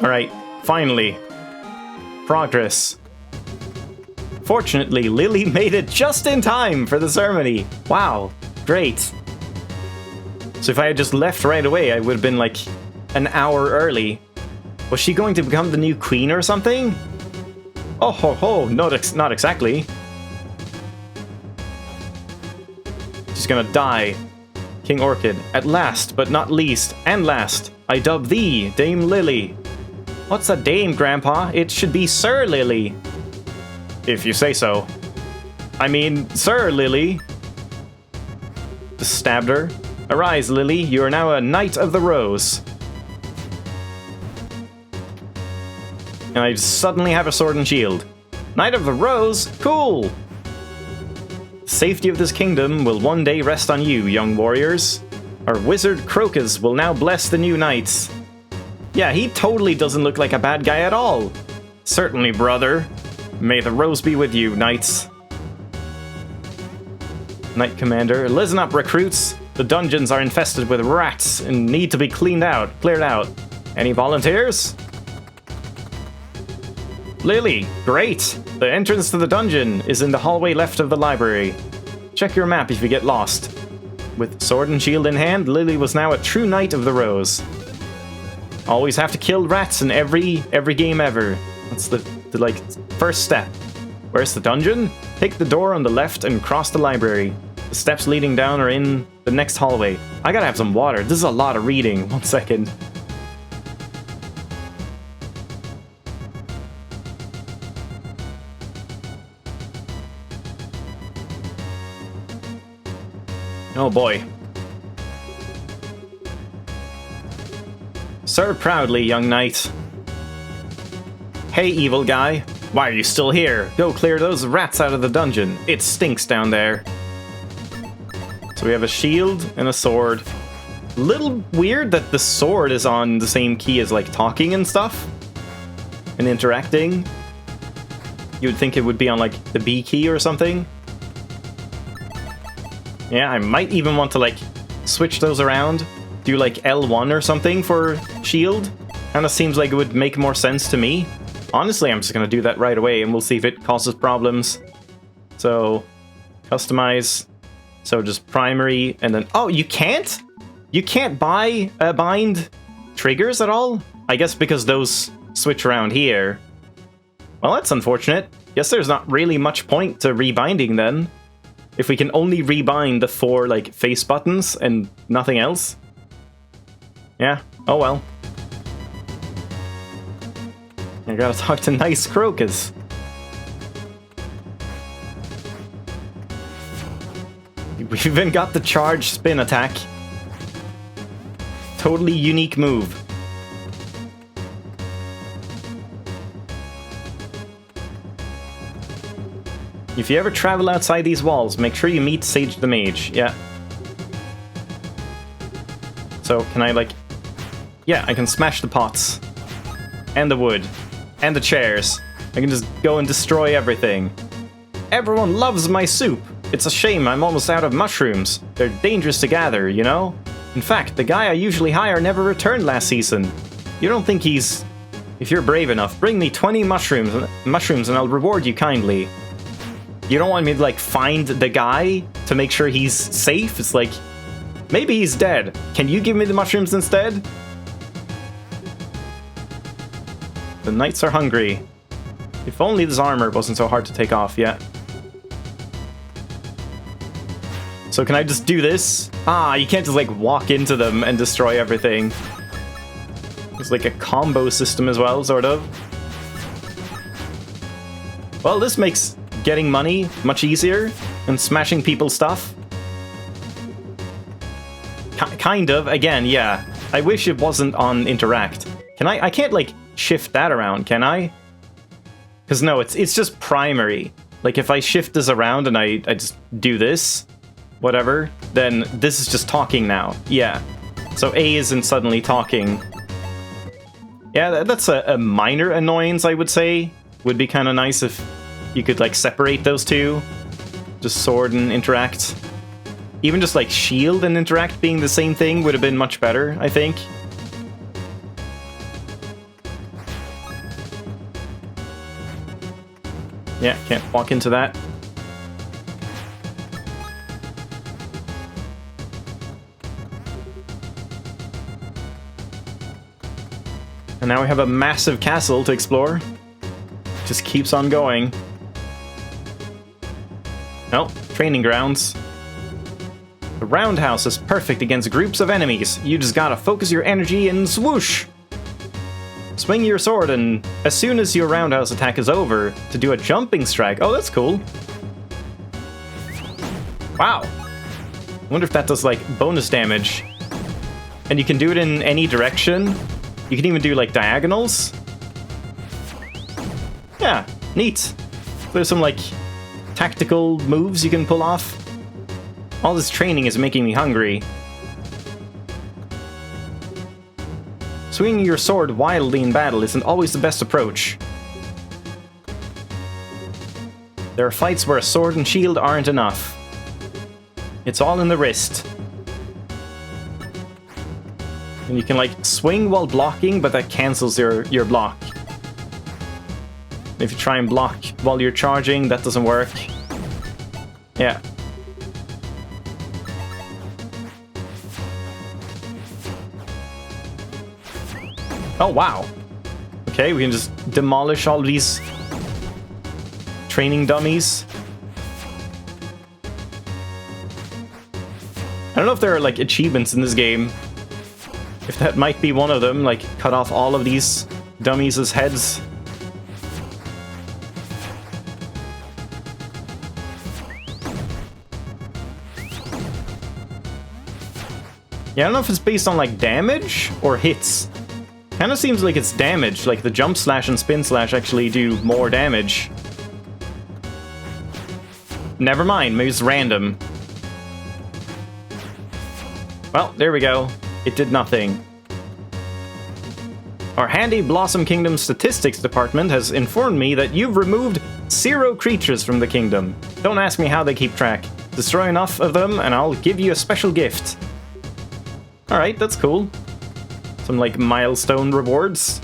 Alright, finally. Progress. Fortunately, Lily made it just in time for the ceremony. Wow, great. So if I had just left right away, I would have been like an hour early. Was she going to become the new queen or something? Oh ho ho, not exactly. She's gonna die. King Orchid, at last, but not least, and last, I dub thee, Dame Lily. What's a dame, Grandpa? It should be Sir Lily. If you say so. I mean, Sir Lily. Stabbed her. Arise, Lily. You are now a Knight of the Rose. And I suddenly have a sword and shield. Knight of the Rose? Cool! The safety of this kingdom will one day rest on you, young warriors. Our wizard Crocus will now bless the new knights. Yeah, he totally doesn't look like a bad guy at all. Certainly, brother. May the rose be with you, knights. Knight Commander, listen up, recruits. The dungeons are infested with rats and need to be cleared out. Any volunteers? Lily, great. The entrance to the dungeon is in the hallway left of the library. Check your map if you get lost. With sword and shield in hand, Lily was now a true Knight of the Rose. Always have to kill rats in every game ever. That's the like first step. Where's the dungeon? Take the door on the left and cross the library. The steps leading down are in the next hallway. I gotta have some water. This is a lot of reading. 1 second. Oh boy. Serve proudly, young knight. Hey, evil guy. Why are you still here? Go clear those rats out of the dungeon. It stinks down there. So we have a shield and a sword. Little weird that the sword is on the same key as, like, talking and stuff. And interacting. You would think it would be on, like, the B key or something. Yeah, I might even want to, like, switch those around. Do, like, L1 or something for shield. Kinda seems like it would make more sense to me. Honestly, I'm just gonna do that right away and we'll see if it causes problems. So, customize. So just primary and then... Oh, you can't? You can't bind triggers at all? I guess because those switch around here. Well, that's unfortunate. Guess there's not really much point to rebinding then. If we can only rebind the 4, like, face buttons and nothing else. Yeah, oh well. I gotta talk to Nice Crocus. We've even got the charge spin attack. Totally unique move. If you ever travel outside these walls, make sure you meet Sage the Mage. Yeah. So, can I, like... Yeah, I can smash the pots. And the wood. And the chairs. I can just go and destroy everything. Everyone loves my soup. It's a shame I'm almost out of mushrooms. They're dangerous to gather, you know? In fact, the guy I usually hire never returned last season. You don't think he's... If you're brave enough, bring me 20 mushrooms and I'll reward you kindly. You don't want me to, like, find the guy to make sure he's safe? It's like, maybe he's dead. Can you give me the mushrooms instead? The knights are hungry. If only this armor wasn't so hard to take off, yeah. So can I just do this? Ah, you can't just, like, walk into them and destroy everything. It's like a combo system as well, sort of. Well, this makes getting money much easier and smashing people's stuff. Kind of. Again, yeah. I wish it wasn't on interact. Can I can't, like, shift that around, can I? Because no, it's just primary. Like, if I shift this around and I just do this, whatever, then this is just talking now. Yeah. So A isn't suddenly talking. Yeah, that's a minor annoyance, I would say. Would be kind of nice if you could, like, separate those two. Just sword and interact. Even just, like, shield and interact being the same thing would have been much better, I think. Yeah, can't walk into that. And now we have a massive castle to explore. Just keeps on going. Oh, training grounds. The roundhouse is perfect against groups of enemies. You just gotta focus your energy and swoosh! Swing your sword and as soon as your roundhouse attack is over, to do a jumping strike. Oh, that's cool. Wow. Wonder if that does, like, bonus damage. And you can do it in any direction. You can even do, like, diagonals. Yeah, neat. There's some, like, tactical moves you can pull off. All this training is making me hungry. Swinging your sword wildly in battle isn't always the best approach. There are fights where a sword and shield aren't enough. It's all in the wrist. And you can, like, swing while blocking, but that cancels your block. If you try and block while you're charging, that doesn't work. Yeah. Oh, wow. Okay, we can just demolish all of these training dummies. I don't know if there are, like, achievements in this game. If that might be one of them, like, cut off all of these dummies' heads. Yeah, I don't know if it's based on, like, damage or hits. Kinda seems like it's damage, like the jump slash and spin slash actually do more damage. Never mind, maybe it's random. Well, there we go. It did nothing. Our handy Blossom Kingdom statistics department has informed me that you've removed 0 creatures from the kingdom. Don't ask me how they keep track. Destroy enough of them and I'll give you a special gift. Alright, that's cool. Some, like, milestone rewards.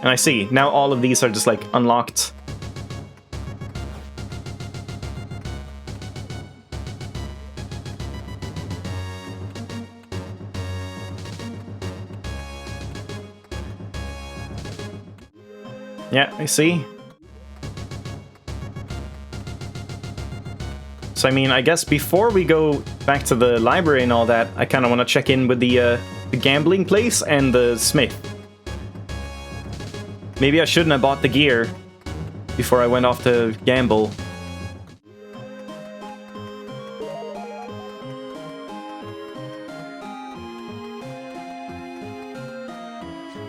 And I see, now all of these are just, like, unlocked. Yeah, I see. So, I mean, I guess before we go back to the library and all that, I kind of want to check in with the gambling place and the smith. Maybe I shouldn't have bought the gear before I went off to gamble.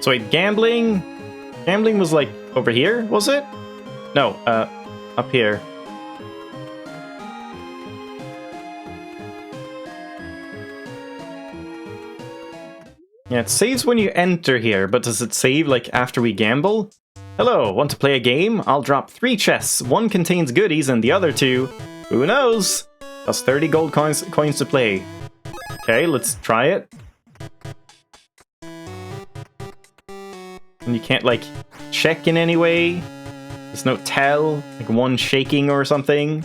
So wait, gambling? Gambling was like over here, was it? No, up here. Yeah, it saves when you enter here, but does it save, like, after we gamble? Hello, want to play a game? I'll drop 3 chests. One contains goodies and the other 2... who knows? Plus 30 gold coins to play. Okay, let's try it. And you can't, like, check in any way? There's no tell? Like, one shaking or something?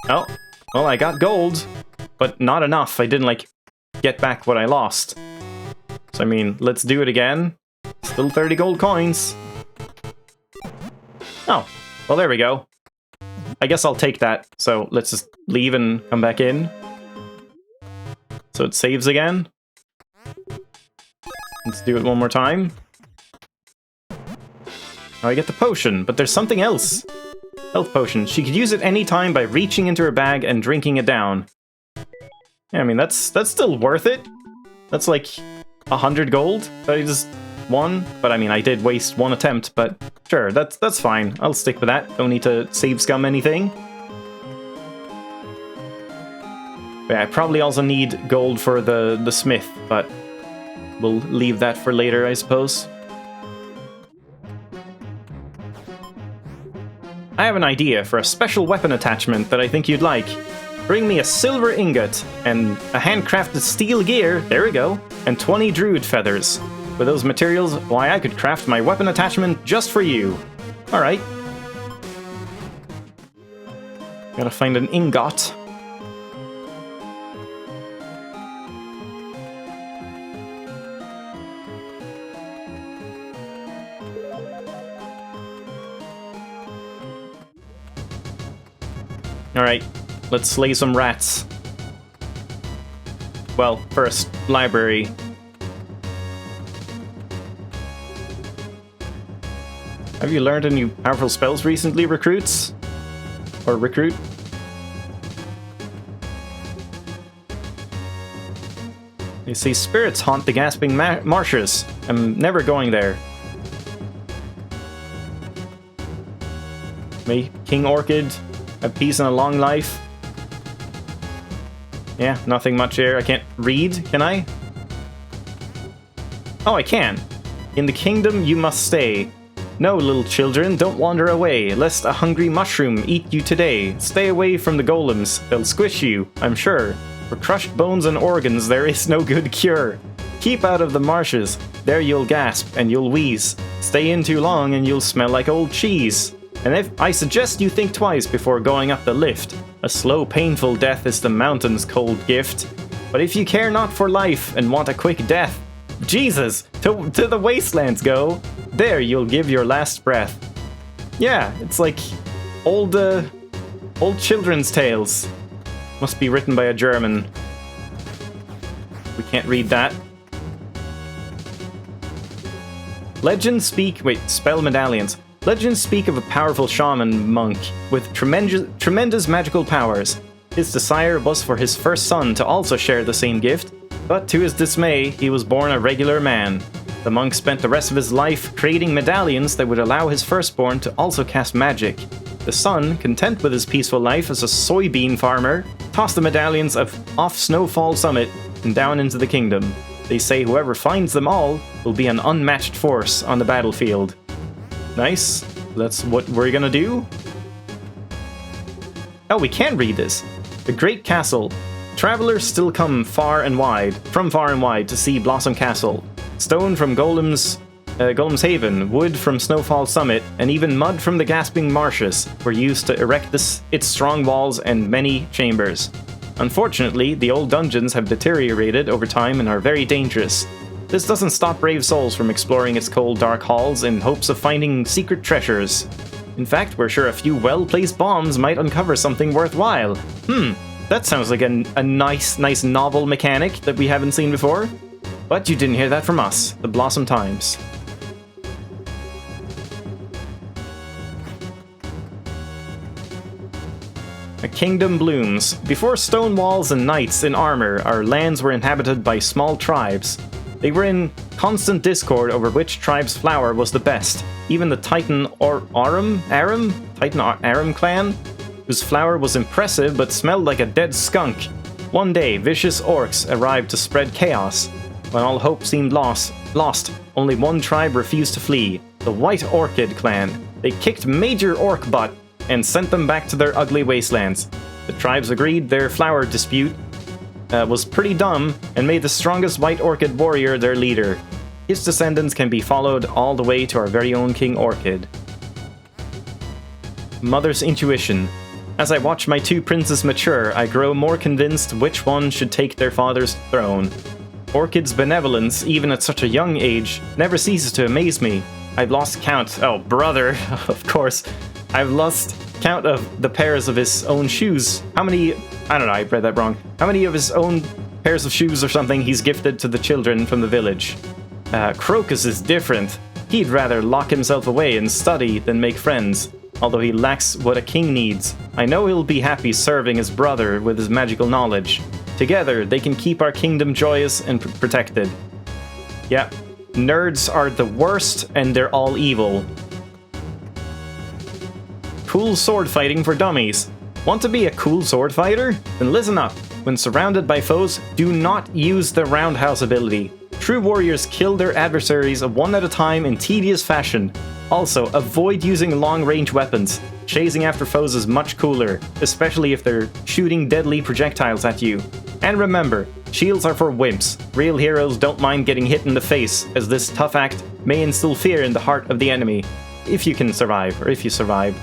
Oh, well, I got gold. But not enough. I didn't, like, get back what I lost. So, I mean, let's do it again. Still 30 gold coins. Oh, well, there we go. I guess I'll take that. So, let's just leave and come back in. So it saves again. Let's do it one more time. Now I get the potion, but there's something else. Health potion. She could use it any time by reaching into her bag and drinking it down. Yeah, I mean, that's still worth it. That's like 100 gold that I just won. But I mean, I did waste one attempt, but sure, that's fine. I'll stick with that. Don't need to save scum anything. But yeah, I probably also need gold for the smith, but we'll leave that for later, I suppose. I have an idea for a special weapon attachment that I think you'd like. Bring me a silver ingot, and a handcrafted steel gear, there we go, and 20 druid feathers. With those materials, why, I could craft my weapon attachment just for you. Alright. Gotta find an ingot. Alright. Let's slay some rats. Well, first, library. Have you learned any powerful spells recently, recruits? Or recruit? You see, spirits haunt the gasping marshes. I'm never going there. May King Orchid have peace and a long life. Yeah, nothing much here. I can't read, can I? Oh, I can. In the kingdom you must stay. No, little children, don't wander away, lest a hungry mushroom eat you today. Stay away from the golems, they'll squish you, I'm sure. For crushed bones and organs there is no good cure. Keep out of the marshes, there you'll gasp and you'll wheeze. Stay in too long and you'll smell like old cheese. And if I suggest you think twice before going up the lift. A slow, painful death is the mountain's cold gift. But if you care not for life and want a quick death, Jesus, to the wastelands go. There you'll give your last breath. Yeah, it's like old children's tales. Must be written by a German. We can't read that. Legends speak... Wait, spell medallions. Legends speak of a powerful shaman monk with tremendous magical powers. His desire was for his first son to also share the same gift, but to his dismay, he was born a regular man. The monk spent the rest of his life creating medallions that would allow his firstborn to also cast magic. The son, content with his peaceful life as a soybean farmer, tossed the medallions off Snowfall Summit and down into the kingdom. They say whoever finds them all will be an unmatched force on the battlefield. Nice. That's what we're gonna do. Oh, we can read this. The Great Castle. Travelers still come from far and wide to see Blossom Castle. Stone from Golem's Haven, wood from Snowfall Summit, and even mud from the Gasping Marshes were used to erect its strong walls and many chambers. Unfortunately, the old dungeons have deteriorated over time and are very dangerous. This doesn't stop brave souls from exploring its cold, dark halls in hopes of finding secret treasures. In fact, we're sure a few well-placed bombs might uncover something worthwhile. That sounds like a nice novel mechanic that we haven't seen before. But you didn't hear that from us, the Blossom Times. A kingdom blooms. Before stone walls and knights in armor, our lands were inhabited by small tribes. They were in constant discord over which tribe's flower was the best. Even the Titan Aram clan, whose flower was impressive but smelled like a dead skunk. One day, vicious orcs arrived to spread chaos. When all hope seemed lost, only one tribe refused to flee, the White Orchid clan. They kicked Major Orc butt and sent them back to their ugly wastelands. The tribes agreed their flower dispute was pretty dumb and made the strongest White Orchid warrior their leader. His descendants can be followed all the way to our very own King Orchid. Mother's intuition. As I watch my two princes mature, I grow more convinced which one should take their father's throne. Orchid's benevolence, even at such a young age, never ceases to amaze me. I've lost count. Oh, brother, of course. I've lost count of the pairs of his own shoes. How many... I don't know, I read that wrong. How many of his own pairs of shoes or something he's gifted to the children from the village? Crocus is different. He'd rather lock himself away and study than make friends. Although he lacks what a king needs, I know he'll be happy serving his brother with his magical knowledge. Together, they can keep our kingdom joyous and protected. Yeah, nerds are the worst and they're all evil. Cool sword fighting for dummies. Want to be a cool sword fighter? Then listen up. When surrounded by foes, do not use the roundhouse ability. True warriors kill their adversaries one at a time in tedious fashion. Also, avoid using long-range weapons. Chasing after foes is much cooler, especially if they're shooting deadly projectiles at you. And remember, shields are for wimps. Real heroes don't mind getting hit in the face, as this tough act may instill fear in the heart of the enemy. If you can survive, or if you survive.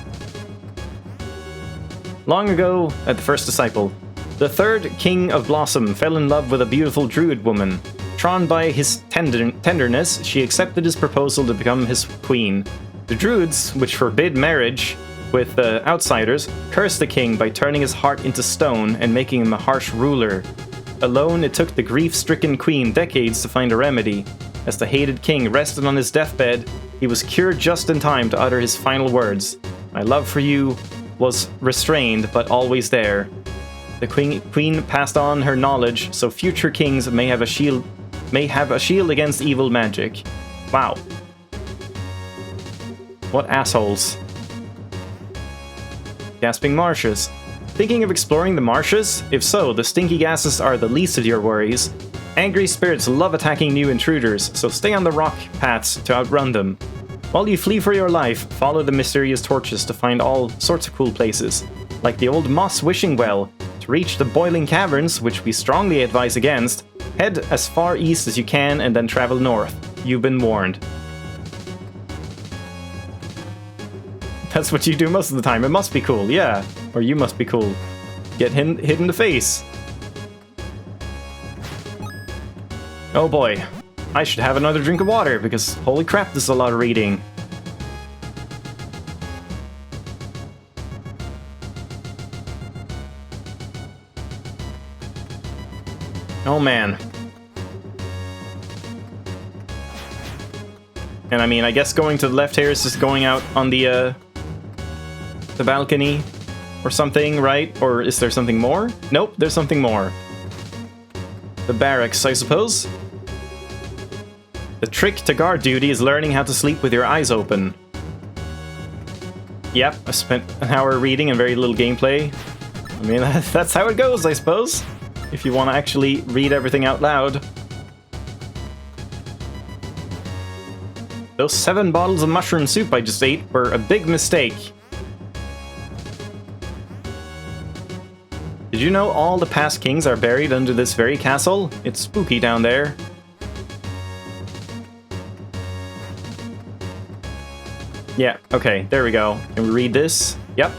Long ago, at the first disciple, the third king of Blossom fell in love with a beautiful druid woman. Drawn by his tenderness, she accepted his proposal to become his queen. The druids, which forbid marriage with outsiders, cursed the king by turning his heart into stone and making him a harsh ruler. Alone, it took the grief-stricken queen decades to find a remedy. As the hated king rested on his deathbed, he was cured just in time to utter his final words. My love for you was restrained, but always there. The queen passed on her knowledge, so future kings may have a shield against evil magic. Wow. What assholes. Gasping Marshes. Thinking of exploring the marshes? If so, the stinky gases are the least of your worries. Angry spirits love attacking new intruders, so stay on the rock paths to outrun them. While you flee for your life, follow the mysterious torches to find all sorts of cool places, like the old Moss Wishing Well. To reach the boiling caverns, which we strongly advise against, head as far east as you can and then travel north. You've been warned. That's what you do most of the time. It must be cool, yeah. Or you must be cool. Get hit in the face. Oh boy. I should have another drink of water, because holy crap, this is a lot of reading. Oh man. And I mean, I guess going to the left here is just going out on the balcony or something, right? Or is there something more? Nope, there's something more. The barracks, I suppose. The trick to guard duty is learning how to sleep with your eyes open. Yep, I spent an hour reading and very little gameplay. I mean, that's how it goes, I suppose. If you want to actually read everything out loud. Those 7 bottles of mushroom soup I just ate were a big mistake. Did Did you know all the past kings are buried under this very castle? It's spooky down there. Yeah, okay, there we go. Can we read this? Yep.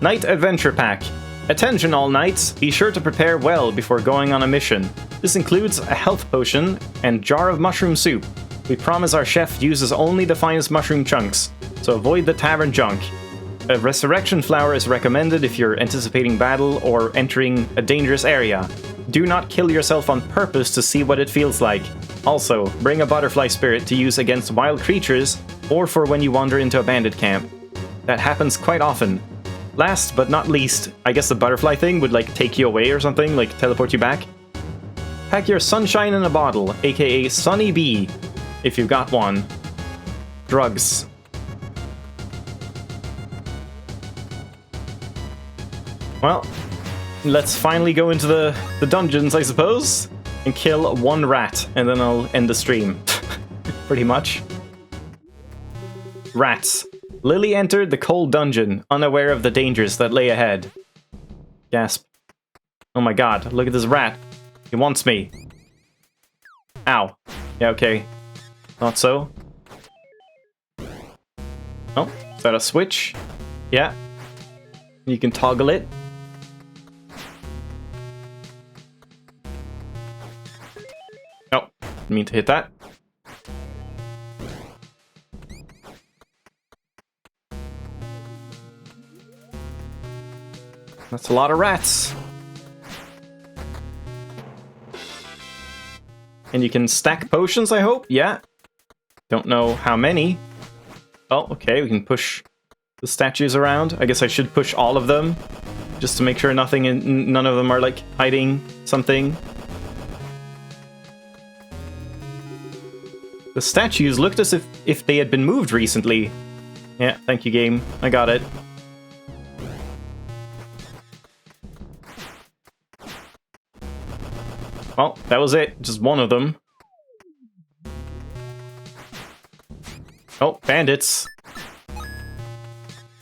Knight Adventure Pack. Attention all knights, be sure to prepare well before going on a mission. This includes a health potion and jar of mushroom soup. We promise our chef uses only the finest mushroom chunks, so avoid the tavern junk. A resurrection flower is recommended if you're anticipating battle or entering a dangerous area. Do not kill yourself on purpose to see what it feels like. Also, bring a butterfly spirit to use against wild creatures or for when you wander into a bandit camp. That happens quite often. Last but not least, I guess the butterfly thing would like take you away or something, like teleport you back. Pack your sunshine in a bottle, aka Sunny Bee, if you've got one. Drugs. Well, let's finally go into the dungeons, I suppose, and kill one rat, and then I'll end the stream. Pretty much. Rats. Lily entered the cold dungeon, unaware of the dangers that lay ahead. Gasp. Oh my god, look at this rat. He wants me. Ow. Yeah, okay. Not so. Oh, is that a switch? Yeah. You can toggle it. Oh, didn't mean to hit that. That's a lot of rats. And you can stack potions, I hope? Yeah. Don't know how many. Oh, okay, we can push the statues around. I guess I should push all of them, just to make sure none of them are, like, hiding something. The statues looked as if they had been moved recently. Yeah, thank you, game. I got it. Well, that was it. Just one of them. Oh, bandits.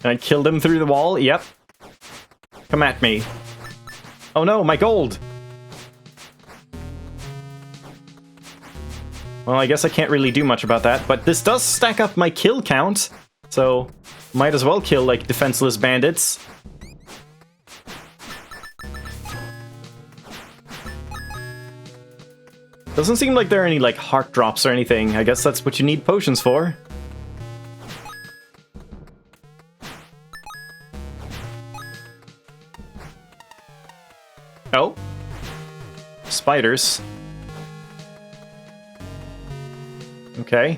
Can I kill them through the wall? Yep. Come at me. Oh no, my gold! Well, I guess I can't really do much about that, but this does stack up my kill count, so might as well kill, like, defenseless bandits. Doesn't seem like there are any, like, heart drops or anything. I guess that's what you need potions for. Oh. Spiders. Okay.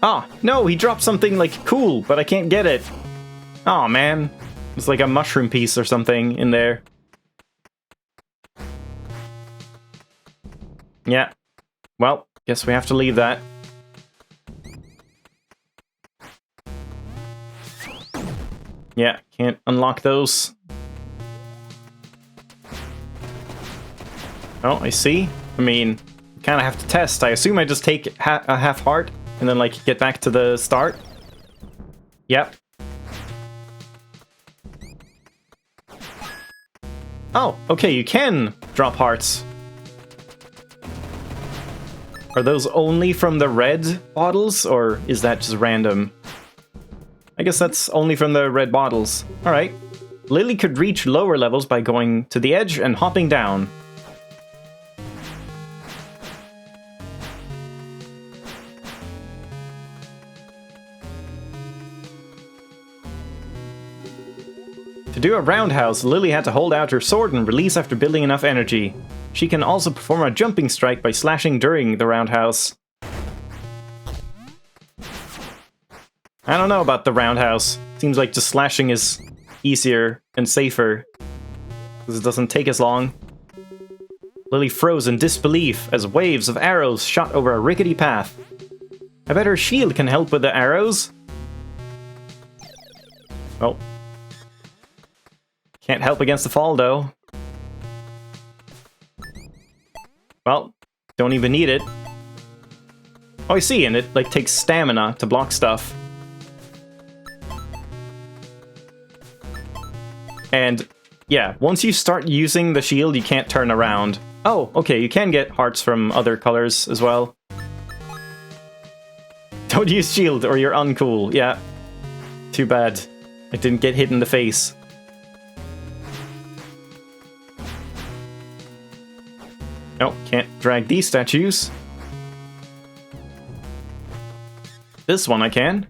Ah, no, he dropped something, like, cool, but I can't get it. Aw, man. It's like a mushroom piece or something in there. Yeah. Well, guess we have to leave that. Yeah, can't unlock those. Oh, I see. I mean, kind of have to test. I assume I just take a half heart and then, like, get back to the start. Yep. Oh, okay, you can drop hearts. Are those only from the red bottles, or is that just random? I guess that's only from the red bottles. Alright. Lily could reach lower levels by going to the edge and hopping down. To do a roundhouse, Lily had to hold out her sword and release after building enough energy. She can also perform a jumping strike by slashing during the roundhouse. I don't know about the roundhouse. Seems like just slashing is easier and safer, because it doesn't take as long. Lily froze in disbelief as waves of arrows shot over a rickety path. I bet her shield can help with the arrows. Oh. Can't help against the fall, though. Well, don't even need it. Oh, I see, and it, like, takes stamina to block stuff. And yeah, once you start using the shield, you can't turn around. Oh, okay, you can get hearts from other colors as well. Don't use shield or you're uncool. Yeah. Too bad. I didn't get hit in the face. No, can't drag these statues. This one I can.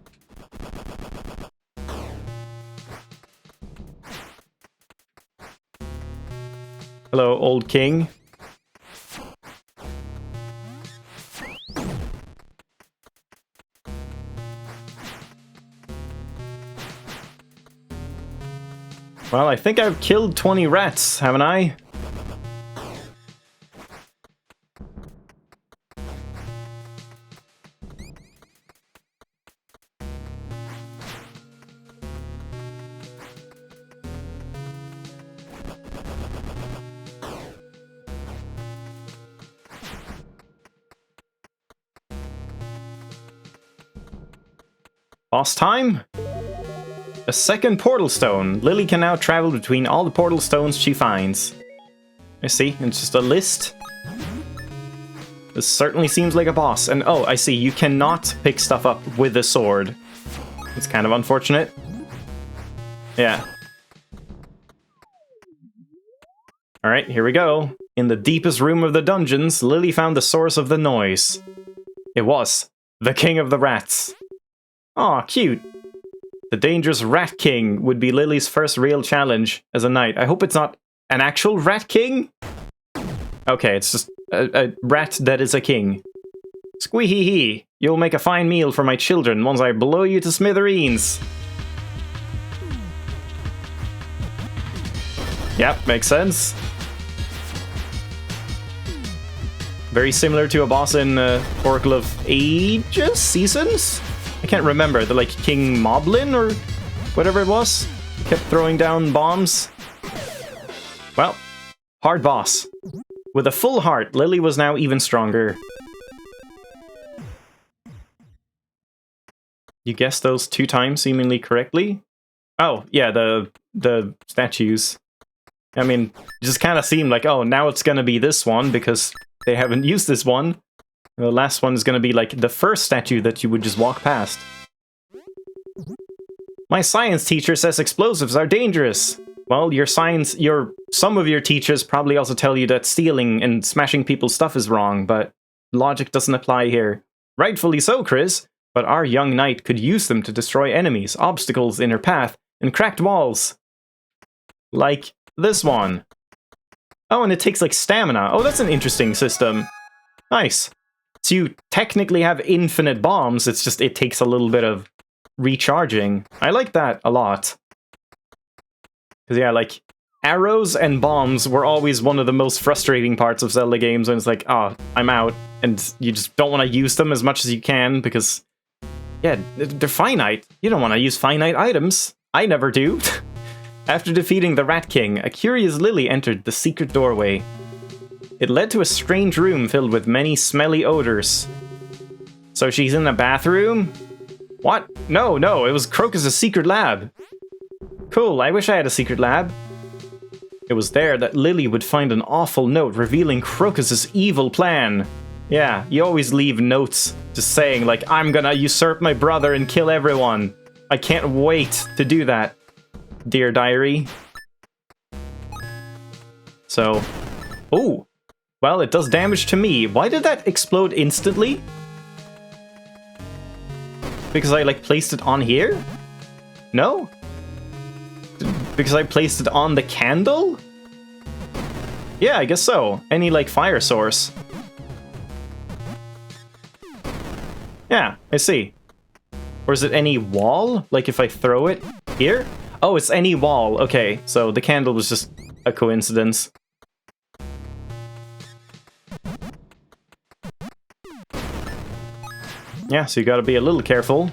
Hello, old king. Well, I think I've killed 20 rats, haven't I? Boss time? A second portal stone. Lily can now travel between all the portal stones she finds. I see, it's just a list. This certainly seems like a boss. And oh, I see, you cannot pick stuff up with a sword. It's kind of unfortunate. Yeah. Alright, here we go. In the deepest room of the dungeons, Lily found the source of the noise. It was the King of the Rats. Aw, cute. The dangerous Rat King would be Lily's first real challenge as a knight. I hope it's not an actual Rat King? Okay, it's just a rat that is a king. Squee-hee-hee. You'll make a fine meal for my children once I blow you to smithereens. Yep, makes sense. Very similar to a boss in Oracle of Ages? Seasons? I can't remember. The, like, King Moblin or whatever it was? Kept throwing down bombs. Well, hard boss. With a full heart, Lily was now even stronger. You guessed those 2 times seemingly correctly? Oh, yeah, the statues. I mean, it just kind of seemed like, oh, now it's gonna be this one because they haven't used this one. The last one is going to be like the first statue that you would just walk past. My science teacher says explosives are dangerous. Well, some of your teachers probably also tell you that stealing and smashing people's stuff is wrong, but logic doesn't apply here. Rightfully so, Chris, but our young knight could use them to destroy enemies, obstacles in her path, and cracked walls. Like this one. Oh, and it takes like stamina. Oh, that's an interesting system. Nice. So you technically have infinite bombs, it's just it takes a little bit of recharging. I like that a lot. Because yeah, like, arrows and bombs were always one of the most frustrating parts of Zelda games, when it's like, oh, I'm out, and you just don't want to use them as much as you can, because, yeah, they're finite. You don't want to use finite items. I never do. After defeating the Rat King, a curious Lily entered the secret doorway. It led to a strange room filled with many smelly odors. So she's in a bathroom? What? No, it was Crocus's secret lab. Cool, I wish I had a secret lab. It was there that Lily would find an awful note revealing Crocus's evil plan. Yeah, you always leave notes just saying, like, I'm gonna usurp my brother and kill everyone. I can't wait to do that, dear diary. So, oh. Well, it does damage to me. Why did that explode instantly? Because I, like, placed it on here? No? Because I placed it on the candle? Yeah, I guess so. Any, like, fire source. Yeah, I see. Or is it any wall? Like, if I throw it here? Oh, it's any wall. Okay, so the candle was just a coincidence. Yeah, so you gotta be a little careful.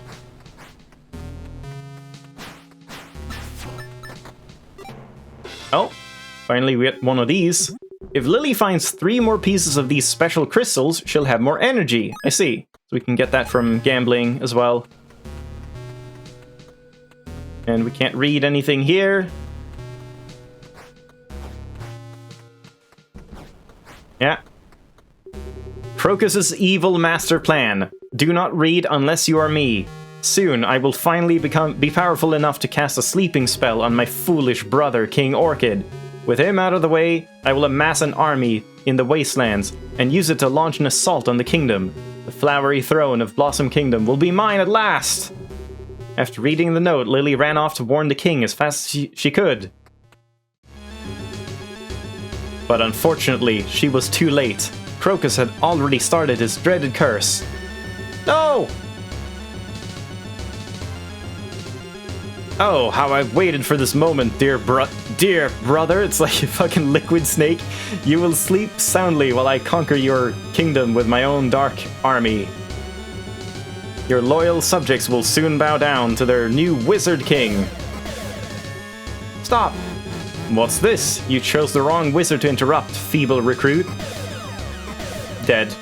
Oh, finally we get one of these. If Lily finds 3 more pieces of these special crystals, she'll have more energy. I see. So we can get that from gambling as well. And we can't read anything here. Yeah. Crocus's evil master plan. Do not read unless you are me. Soon, I will finally be powerful enough to cast a sleeping spell on my foolish brother, King Orchid. With him out of the way, I will amass an army in the wastelands and use it to launch an assault on the kingdom. The flowery throne of Blossom Kingdom will be mine at last! After reading the note, Lily ran off to warn the king as fast as she could. But unfortunately, she was too late. Crocus had already started his dreaded curse. No! Oh, how I've waited for this moment, dear brother. It's like a fucking liquid snake. You will sleep soundly while I conquer your kingdom with my own dark army. Your loyal subjects will soon bow down to their new wizard king. Stop! What's this? You chose the wrong wizard to interrupt, feeble recruit. Dead.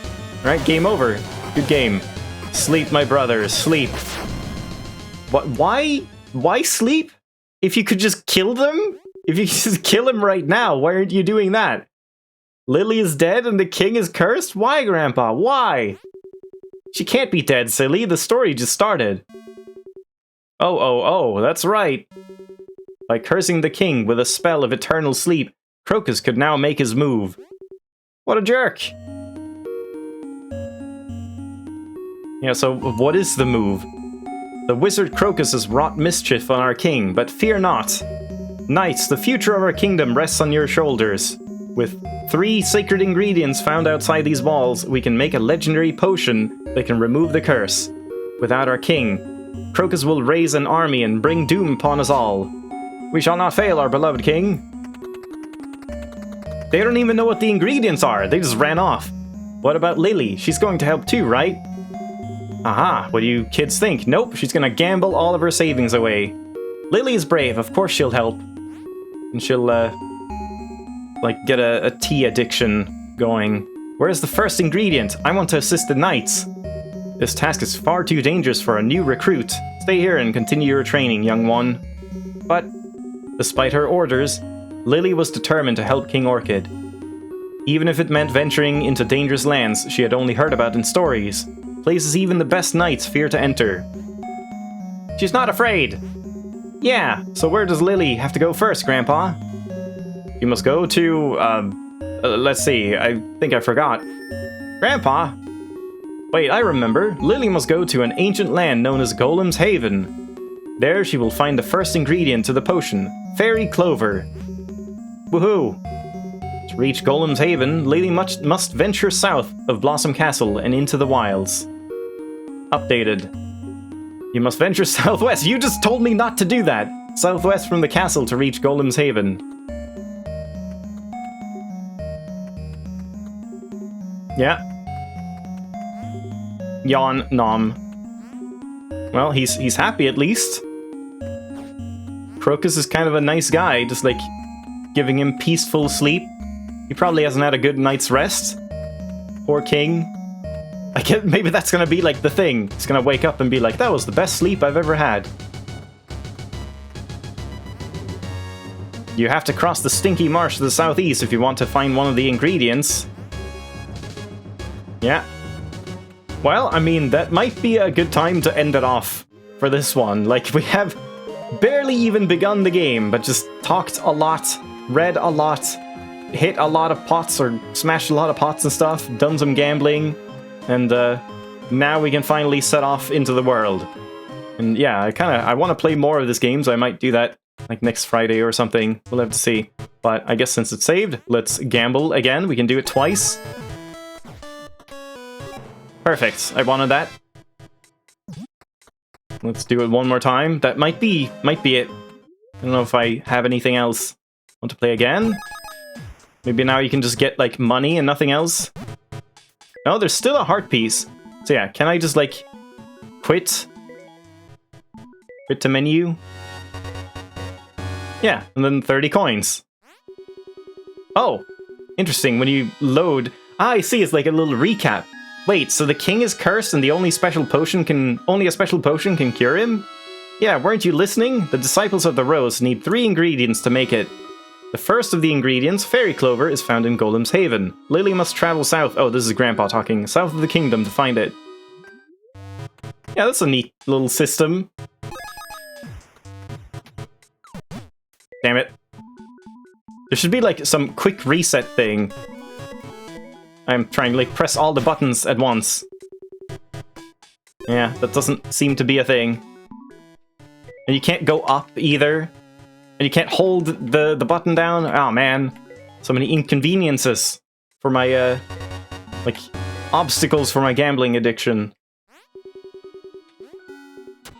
Alright, game over. Good game. Sleep, my brother, sleep. What? Why sleep? If you could just kill them? If you could just kill him right now, why aren't you doing that? Lily is dead and the king is cursed? Why, Grandpa? Why? She can't be dead, silly. The story just started. Oh, that's right. By cursing the king with a spell of eternal sleep, Crocus could now make his move. What a jerk! Yeah, so what is the move? The wizard Crocus has wrought mischief on our king, but fear not. Knights, the future of our kingdom rests on your shoulders. With 3 sacred ingredients found outside these walls, we can make a legendary potion that can remove the curse. Without our king, Crocus will raise an army and bring doom upon us all. We shall not fail, our beloved king. They don't even know what the ingredients are, they just ran off. What about Lily? She's going to help too, right? Aha, what do you kids think? Nope, she's gonna gamble all of her savings away. Lily is brave, of course she'll help. And she'll, like, get a tea addiction going. Where's the first ingredient? I want to assist the knights. This task is far too dangerous for a new recruit. Stay here and continue your training, young one. But, despite her orders, Lily was determined to help King Orchid. Even if it meant venturing into dangerous lands she had only heard about in stories. Places even the best knights fear to enter. She's not afraid! Yeah, so where does Lily have to go first, Grandpa? You must go to, let's see, I think I forgot. Grandpa? Wait, I remember. Lily must go to an ancient land known as Golem's Haven. There she will find the first ingredient to the potion, Fairy Clover. Woohoo! To reach Golem's Haven, Lily must venture south of Blossom Castle and into the wilds. Updated. You must venture southwest. You just told me not to do that. Southwest from the castle to reach Golem's Haven. Yeah. Yawn nom. Well, he's happy at least. Crocus is kind of a nice guy, just like giving him peaceful sleep. He probably hasn't had a good night's rest. Poor king. I guess maybe that's gonna be like the thing. He's gonna wake up and be like, that was the best sleep I've ever had. You have to cross the stinky marsh to the southeast if you want to find one of the ingredients. Yeah. Well, I mean, that might be a good time to end it off for this one. Like, we have barely even begun the game, but just talked a lot, read a lot, hit a lot of pots or smashed a lot of pots and stuff, done some gambling, and now we can finally set off into the world. And yeah, I want to play more of this game, so I might do that like next Friday or something. We'll have to see. But I guess since it's saved, let's gamble again. We can do it twice. Perfect. I wanted that. Let's do it one more time. That might be it. I don't know if I have anything else. Want to play again? Maybe now you can just get, like, money and nothing else? No, there's still a heart piece. So yeah, can I just, like, quit? Quit to menu? Yeah, and then 30 coins. Oh, interesting. When you load... Ah, I see, it's like a little recap. Wait, so the king is cursed and the only a special potion can cure him? Yeah, weren't you listening? The disciples of the rose need 3 ingredients to make it. The The first of the ingredients, fairy clover, is found in Golem's Haven. Lily must travel south. Oh, this is Grandpa talking. South of the kingdom to find it. Yeah, that's a neat little system. Damn it. There should be like some quick reset thing. I'm trying to like press all the buttons at once. Yeah, that doesn't seem to be a thing. And you can't go up either. And you can't hold the button down. Oh man, so many inconveniences for my like obstacles for my gambling addiction.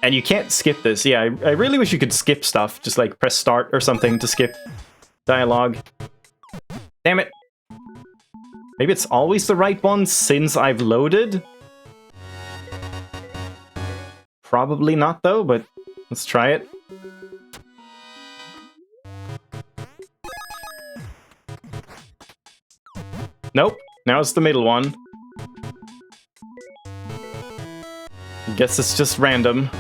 And you can't skip this. Yeah, I really wish you could skip stuff. Just like press start or something to skip dialogue. Damn it. Maybe it's always the right one since I've loaded? Probably not though, but let's try it. Nope, now it's the middle one. Guess it's just random.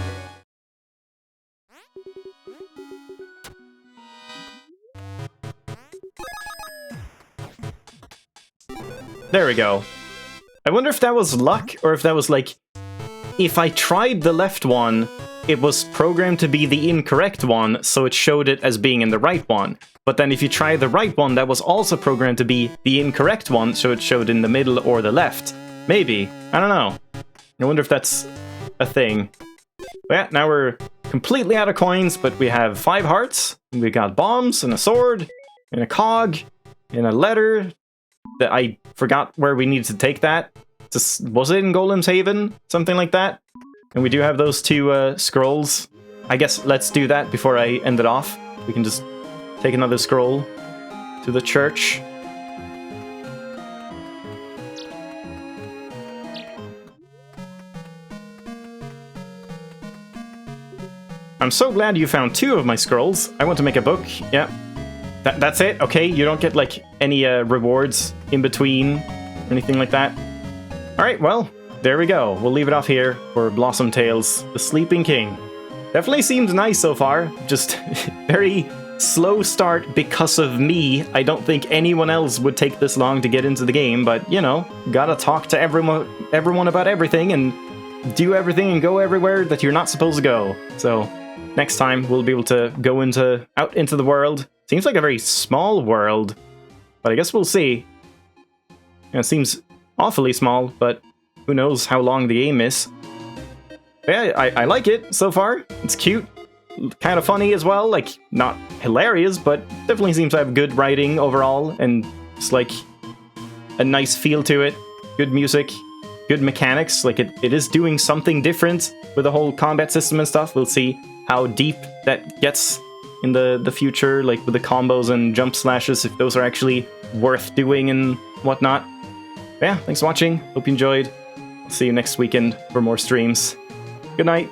There we go. I wonder if that was luck, or if that was like... If I tried the left one, it was programmed to be the incorrect one, so it showed it as being in the right one. But then if you try the right one, that was also programmed to be the incorrect one, so it showed in the middle or the left. Maybe. I don't know. I wonder if that's a thing. But yeah, now we're completely out of coins, but we have 5 hearts, and we got bombs, and a sword, and a cog, and a letter that I forgot where we needed to take that. Was it in Golem's Haven? Something like that? And we do have those 2 scrolls. I guess let's do that before I end it off. We can just take another scroll to the church. I'm so glad you found 2 of my scrolls. I want to make a book. Yeah. That's it? Okay, you don't get, like, any rewards in between or anything like that? Alright, well, there we go. We'll leave it off here for Blossom Tales, The Sleeping King. Definitely seems nice so far. Just very slow start because of me. I don't think anyone else would take this long to get into the game, but, you know, gotta talk to everyone about everything and do everything and go everywhere that you're not supposed to go. So, next time we'll be able to go out into the world. Seems like a very small world, but I guess we'll see. It seems awfully small, but who knows how long the game is. But yeah, I like it so far. It's cute, kind of funny as well, like not hilarious, but definitely seems to have good writing overall, and it's like a nice feel to it. Good music, good mechanics, like it is doing something different with the whole combat system and stuff. We'll see how deep that gets in the future, like with the combos and jump slashes, if those are actually worth doing and whatnot. But yeah, thanks for watching. Hope you enjoyed. See you next weekend for more streams. Good night.